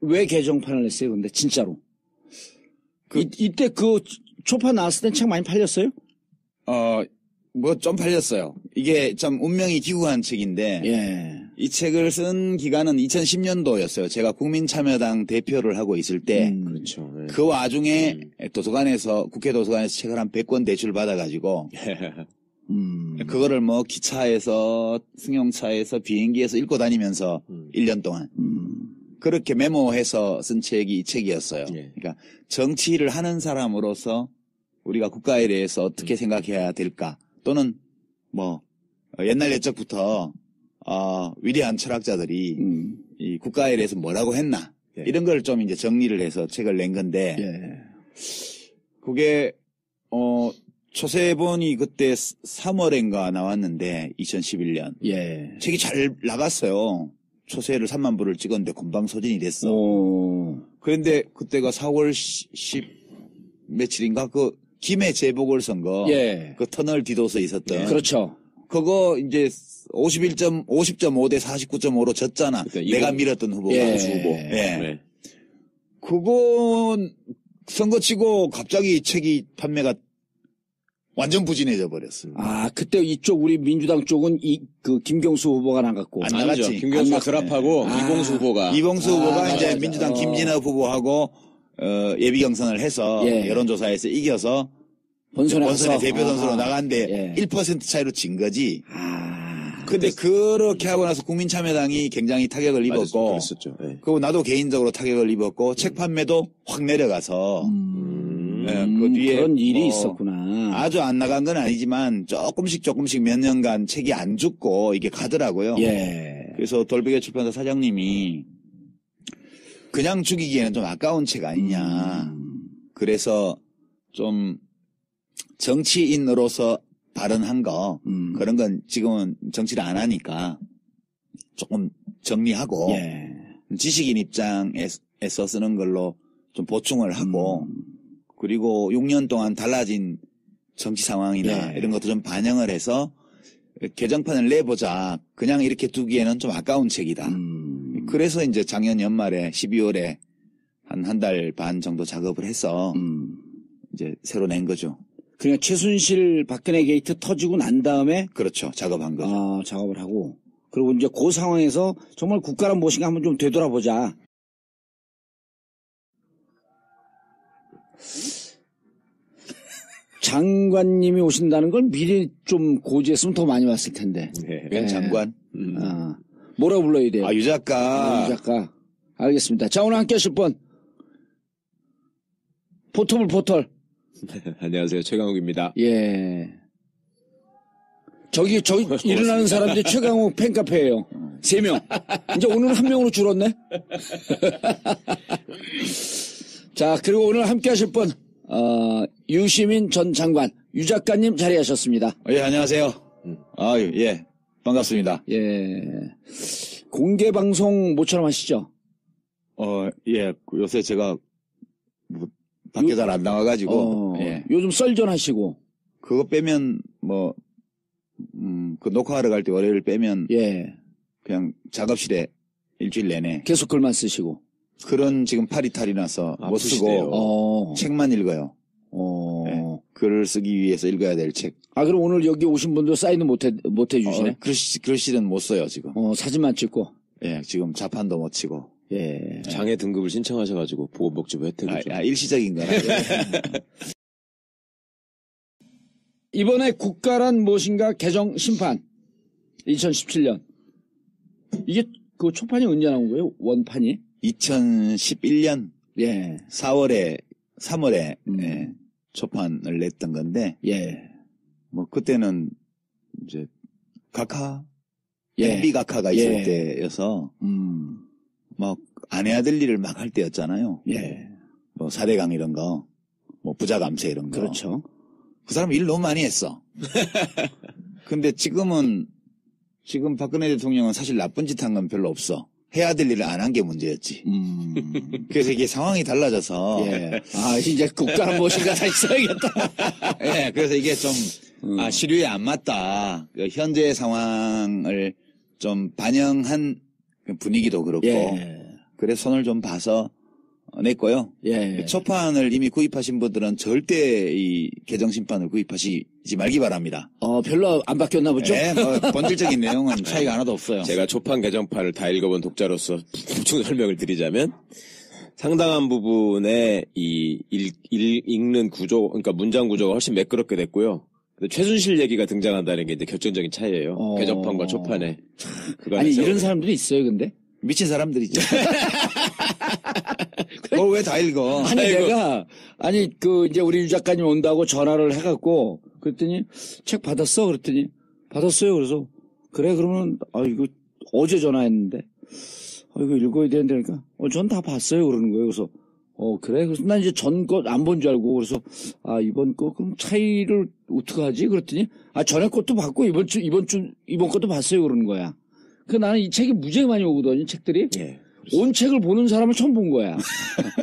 왜 개정판을 냈어요, 근데, 진짜로? 이때 그 초판 나왔을 땐 책 많이 팔렸어요? 뭐 좀 팔렸어요. 이게 참 운명이 기구한 책인데 예. 이 책을 쓴 기간은 2010년도였어요. 제가 국민참여당 대표를 하고 있을 때 그 그렇죠. 예. 와중에 도서관에서 국회 도서관에서 책을 한 100권 대출 받아가지고 그거를 뭐 기차에서 승용차에서 비행기에서 읽고 다니면서 1년 동안 그렇게 메모해서 쓴 책이 이 책이었어요. 예. 그러니까 정치를 하는 사람으로서 우리가 국가에 대해서 어떻게 생각해야 될까 또는 뭐 옛날 옛적부터 위대한 철학자들이 이 국가에 대해서 뭐라고 했나 예. 이런 걸 좀 이제 정리를 해서 책을 낸 건데 예. 그게 초세본이 그때 3월인가 나왔는데 2011년 예. 책이 잘 나갔어요. 초세를 3만 부를 찍었는데 금방 소진이 됐어. 그런데 그때가 4월 10 며칠인가 그 김해 재보궐선거 예. 그 터널 뒤도서 있었던 그렇죠. 그거 이제 50.5 대 49.5로 졌잖아. 내가 밀었던 후보가. 예. 후보. 예. 네. 그거 선거 치고 갑자기 책이 판매가 완전 부진해져 버렸어. 그때 이쪽 우리 민주당 쪽은 그 김경수 후보가 나갔고. 안 아니죠. 나갔지. 김경수가 안 드랍하고 이봉수 후보가. 이봉수 후보가 이제 맞아. 민주당 김진애 후보하고 예비 경선을 해서 예. 여론조사에서 이겨서 본선에 본선에 대표 선수로 예. 나갔는데 1% 차이로 진 거지. 아, 근데 그렇게 하고 나서 국민참여당이 굉장히 타격을 입었고 그랬었죠. 네. 그리고 나도 개인적으로 타격을 입었고 책 판매도 확 내려가서 그 뒤에 그런 일이 뭐 있었구나. 아주 안 나간 건 아니지만 조금씩 몇 년간 책이 안 죽고 이게 가더라고요. 예. 그래서 돌베개 출판사 사장님이 그냥 죽이기에는 좀 아까운 책 아니냐. 그래서 좀 정치인으로서 발언한 거 그런 건 지금은 정치를 안 하니까 조금 정리하고 예. 지식인 입장에서 쓰는 걸로 좀 보충을 하고 그리고 6년 동안 달라진 정치 상황이나 예. 이런 것도 좀 반영을 해서 개정판을 내보자. 그냥 이렇게 두기에는 좀 아까운 책이다. 그래서 이제 작년 연말에 12월에 한 달 반 정도 작업을 해서 이제 새로 낸 거죠. 그러니까 최순실 박근혜 게이트 터지고 난 다음에 그렇죠. 작업한 거죠. 작업을 하고 그리고 이제 그 상황에서 정말 국가란 무엇인가 한번 좀 되돌아보자. 장관님이 오신다는 걸 미리 좀 고지했으면 더 많이 왔을 텐데. 네. 웬 장관? 뭐라고 불러야 돼요? 유 작가. 유 작가. 알겠습니다. 자, 오늘 함께 하실 분. 포털. 안녕하세요. 최강욱입니다. 예. 저기 일어나는 사람들이 최강욱 팬카페예요. 3명. 이제 오늘 1명으로 줄었네. 자, 그리고 오늘 함께 하실 분, 유시민 전 장관, 유 작가님 자리하셨습니다. 예, 안녕하세요. 아유, 예. 반갑습니다. 예. 공개 방송 모처럼 하시죠? 예. 요새 제가 뭐 밖에 잘 안 나와가지고 예. 요즘 썰전 하시고. 그거 빼면 그 녹화하러 갈 때 월요일 빼면 예. 그냥 작업실에 일주일 내내 계속 글만 쓰시고. 그런 지금 팔이 탈이 나서 못 쓰고 책만 읽어요. 예. 글을 쓰기 위해서 읽어야 될 책. 아, 그럼 오늘 여기 오신 분들 사인은 못 해주시네? 글씨는 못 써요, 지금. 사진만 찍고. 예, 지금 자판도 못 치고. 예. 장애 등급을 신청하셔가지고 보건복지부 혜택을 좀. 일시적인 거라. 이번에 국가란 무엇인가 개정 심판. 2017년. 이게 그 초판이 언제 나온 거예요? 원판이? 2011년 예. 3월에 예, 초판을 냈던 건데. 예. 뭐 그때는 이제 각하, 예. MB 각하가 있을 예. 때여서 막 안 해야 될 일을 막 할 때였잖아요. 예. 뭐 4대강 이런 거, 뭐 부자감세 이런 거. 그렇죠. 그 사람 일 너무 많이 했어. 근데 지금 박근혜 대통령은 사실 나쁜 짓 한 건 별로 없어. 해야 될 일을 안 한 게 문제였지. 그래서 이게 상황이 달라져서. 예. 아, 이제 국가란 무엇인가 다시 써야겠다. 예, 그래서 이게 좀, 시류에 안 맞다. 그 현재 상황을 좀 반영한 분위기도 그렇고. 예. 그래서 손을 좀 봐서 냈고요. 예. 초판을 이미 구입하신 분들은 절대 이 개정심판을 구입하시지 말기 바랍니다. 별로 안 바뀌었나 보죠? 네, 뭐 본질적인 내용은 차이가 하나도 없어요. 제가 초판 개정판을 다 읽어본 독자로서 보충 설명을 드리자면 상당한 부분의 읽는 구조, 그러니까 문장 구조가 훨씬 매끄럽게 됐고요. 최순실 얘기가 등장한다는 게 이제 결정적인 차이예요. 개정판과 초판에. 아니, 이런 사람들이 있어요, 근데? 미친 사람들이죠. 그걸 왜 다 읽어? 아니, 이제 우리 유 작가님 온다고 전화를 해갖고, 그랬더니, 책 받았어? 그랬더니, 받았어요. 그래서, 그래, 그러면, 이거, 어제 전화했는데, 이거 읽어야 되는데, 그러니까, 전 다 봤어요. 그러는 거예요. 그래서, 그래? 그래서 난 이제 전 거 안 본 줄 알고, 그래서, 이번 거, 그럼 차이를 어떡하지? 그랬더니, 전에 것도 봤고, 이번 것도 봤어요. 그러는 거야. 나는 이 책이 무지하게 많이 오거든요, 책들이. 예. 온 책을 보는 사람을 처음 본 거야.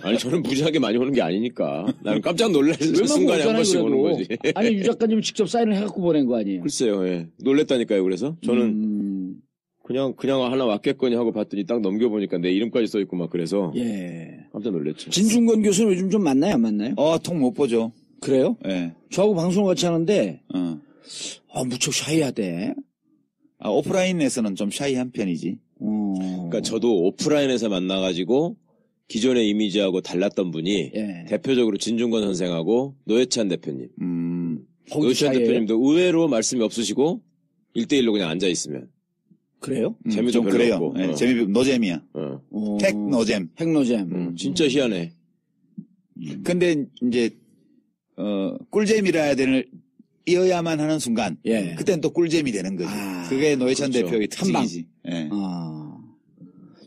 아니, 저는 무지하게 많이 오는 게 아니니까. 나는 깜짝 놀랄 순간에 한 번씩 오는 거지. 아니, 유 작가님 직접 사인을 해갖고 보낸 거 아니에요? 글쎄요, 예. 놀랬다니까요, 그래서. 저는, 그냥 하나 왔겠거니 하고 봤더니 딱 넘겨보니까 내 이름까지 써있고 막 그래서. 예. 깜짝 놀랐죠. 진중권 교수는 요즘 좀 만나요, 안 만나요? 통 못 보죠. 그래요? 예. 저하고 방송을 같이 하는데, 무척 샤이하대. 오프라인에서는 좀 샤이한 편이지. 그러니까 저도 오프라인에서 만나가지고 기존의 이미지하고 달랐던 분이 예. 대표적으로 진중권 선생하고 노회찬 대표님. 노회찬 샤이해요? 대표님도 의외로 말씀이 없으시고 1대1로 그냥 앉아있으면. 그래요? 재미도 좀 별로 그래요. 없고. 예, 노잼이야. 택노잼. 핵노잼. 진짜 희한해. 근데 이제 꿀잼이라 해야 되는 이어야만 하는 순간, 예. 그땐 또 꿀잼이 되는 거지. 그게 노회찬 그렇죠. 대표의 특징이지. 예.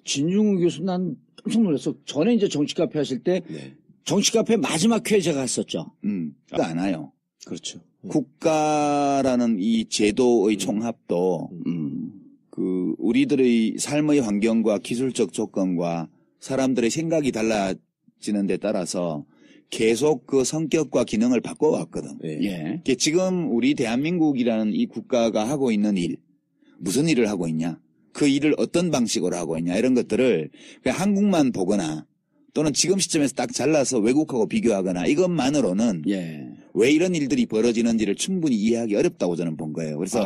진중권 교수 난 깜짝 놀랐어. 전에 이제 정치 카페 하실 때 네. 정치 카페 마지막 회에 제가 갔었죠. 안 와요. 그렇죠. 국가라는 이 제도의 총합도 우리들의 삶의 환경과 기술적 조건과 사람들의 생각이 달라지는 데 따라서 계속 그 성격과 기능을 바꿔왔거든. 예. 지금 우리 대한민국이라는 이 국가가 하고 있는 일, 무슨 일을 하고 있냐, 그 일을 어떤 방식으로 하고 있냐, 이런 것들을 그냥 한국만 보거나 또는 지금 시점에서 딱 잘라서 외국하고 비교하거나 이것만으로는 예. 왜 이런 일들이 벌어지는지를 충분히 이해하기 어렵다고 저는 본 거예요. 그래서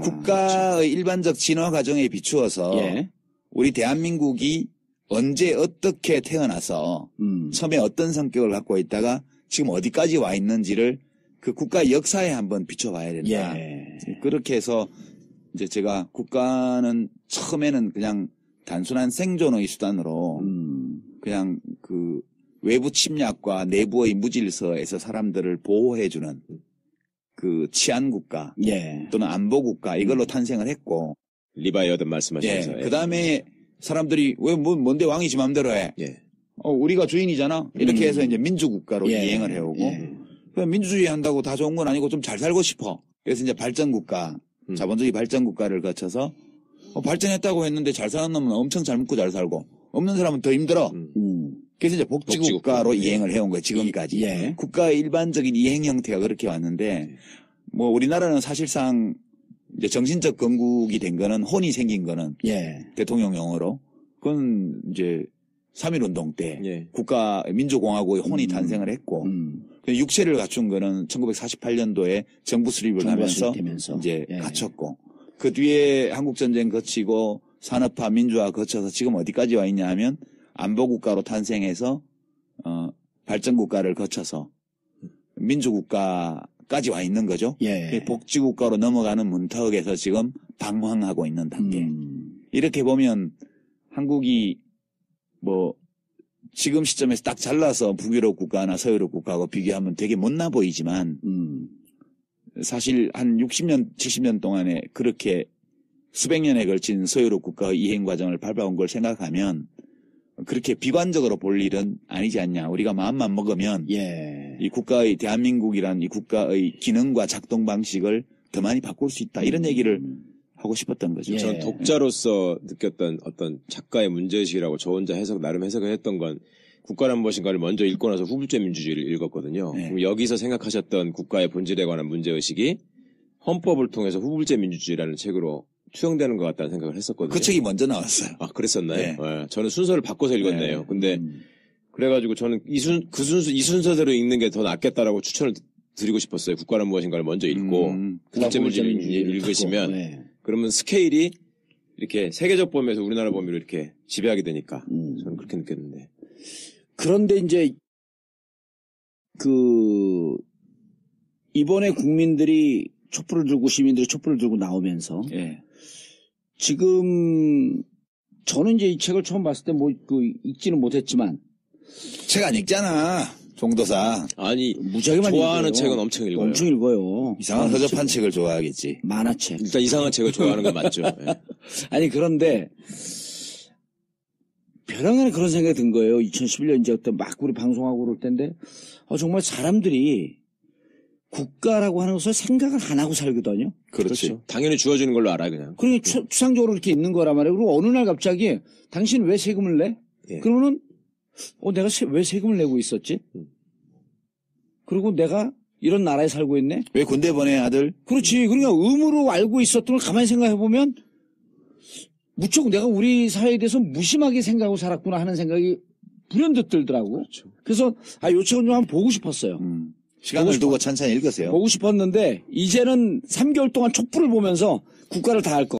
국가의 일반적 진화 과정에 비추어서 예. 우리 대한민국이 언제 어떻게 태어나서 처음에 어떤 성격을 갖고 있다가 지금 어디까지 와 있는지를 그 국가 역사에 한번 비춰봐야 된다. 예. 그렇게 해서 이제 제가 국가는 처음에는 그냥 단순한 생존의 수단으로 그냥 그 외부 침략과 내부의 무질서에서 사람들을 보호해주는 그 치안국가 예. 또는 안보국가 이걸로 탄생을 했고 리바이어든 말씀하시면서. 그 다음에 사람들이 왜 뭔데 왕이 지 맘대로 해? 예. 우리가 주인이잖아. 이렇게 해서 이제 민주국가로 예. 이행을 해오고 예. 민주주의 한다고 다 좋은 건 아니고 좀 잘 살고 싶어. 그래서 이제 발전국가 자본주의 발전 국가를 거쳐서 발전했다고 했는데 잘 사는 놈은 엄청 잘 먹고 잘 살고 없는 사람은 더 힘들어. 그래서 이제 복지국가로 이행을 해온 거예요. 지금까지. 예. 국가의 일반적인 이행 형태가 그렇게 왔는데 뭐 우리나라는 사실상 이제 정신적 건국이 된 거는 혼이 생긴 거는 예. 대통령 용어로 그건 이제 3.1운동 때 예. 국가 민주공화국의 혼이 탄생을 했고 육체를 갖춘 거는 1948년도에 정부 수립을 하면서 이제 예. 갖췄고 그 뒤에 한국전쟁 거치고 산업화 민주화 거쳐서 지금 어디까지 와 있냐 하면 안보국가로 탄생해서 발전국가를 거쳐서 민주국가까지 와 있는 거죠. 예. 복지국가로 넘어가는 문턱에서 지금 방황하고 있는 단계. 이렇게 보면 한국이 뭐 지금 시점에서 딱 잘라서 북유럽 국가나 서유럽 국가하고 비교하면 되게 못나 보이지만 사실 한 60년, 70년 동안에 그렇게 수백 년에 걸친 서유럽 국가의 이행 과정을 밟아온 걸 생각하면 그렇게 비관적으로 볼 일은 아니지 않냐. 우리가 마음만 먹으면 예. 이 국가의 대한민국이란 이 국가의 기능과 작동 방식을 더 많이 바꿀 수 있다. 이런 얘기를 하고 싶었던 거죠. 예. 전 독자로서 느꼈던 어떤 작가의 문제의식이라고 저 혼자 나름 해석을 했던 건 국가란 무엇인가를 먼저 읽고 나서 후불제 민주주의를 읽었거든요. 네. 그럼 여기서 생각하셨던 국가의 본질에 관한 문제의식이 헌법을 통해서 후불제 민주주의라는 책으로 투영되는 것 같다는 생각을 했었거든요. 그 책이 먼저 나왔어요. 아, 그랬었나요? 네. 예, 저는 순서를 바꿔서 읽었네요. 네. 근데 그래가지고 저는 이 순서대로 읽는 게 더 낫겠다라고 추천을 드리고 싶었어요. 국가란 무엇인가를 먼저 읽고 후불제 민주주의를 읽으시면 네. 그러면 스케일이 이렇게 세계적 범위에서 우리나라 범위로 이렇게 지배하게 되니까 저는 그렇게 느꼈는데. 그런데 이제 이번에 국민들이 촛불을 들고 시민들이 촛불을 들고 나오면서 예. 지금 저는 이제 이 책을 처음 봤을 때 읽지는 못했지만 책 안 읽잖아. 종도사. 아니 무지하게 많이 좋아하는 읽어요. 책은 엄청 읽어요. 엄청 읽어요. 이상한 허접한 책을 좋아하겠지. 만화책. 일단 이상한 책을 좋아하는 건 맞죠. 예. 아니 그런데 벼랑간에 그런 생각이 든 거예요. 2011년 이제 그때 막 우리 방송하고 그럴 텐데 정말 사람들이 국가라고 하는 것을 생각을 안 하고 살거든요. 그렇지. 그렇죠. 당연히 주어지는 걸로 알아 그냥. 그러니까 추상적으로 이렇게 있는 거란 말이에요. 그리고 어느 날 갑자기 당신 왜 세금을 내? 예. 그러면은 내가 왜 세금을 내고 있었지? 그리고 내가 이런 나라에 살고 있네? 왜 군대 보내 아들? 그렇지. 그러니까 의무로 알고 있었던 걸 가만히 생각해보면 무척 내가 우리 사회에 대해서 무심하게 생각하고 살았구나 하는 생각이 불현듯 들더라고. 그렇죠. 그래서 요 책은 좀 한번 보고 싶었어요. 시간을 두고 천천히 읽으세요. 보고 싶었는데 이제는 3개월 동안 촛불을 보면서 국가를 다 할 거.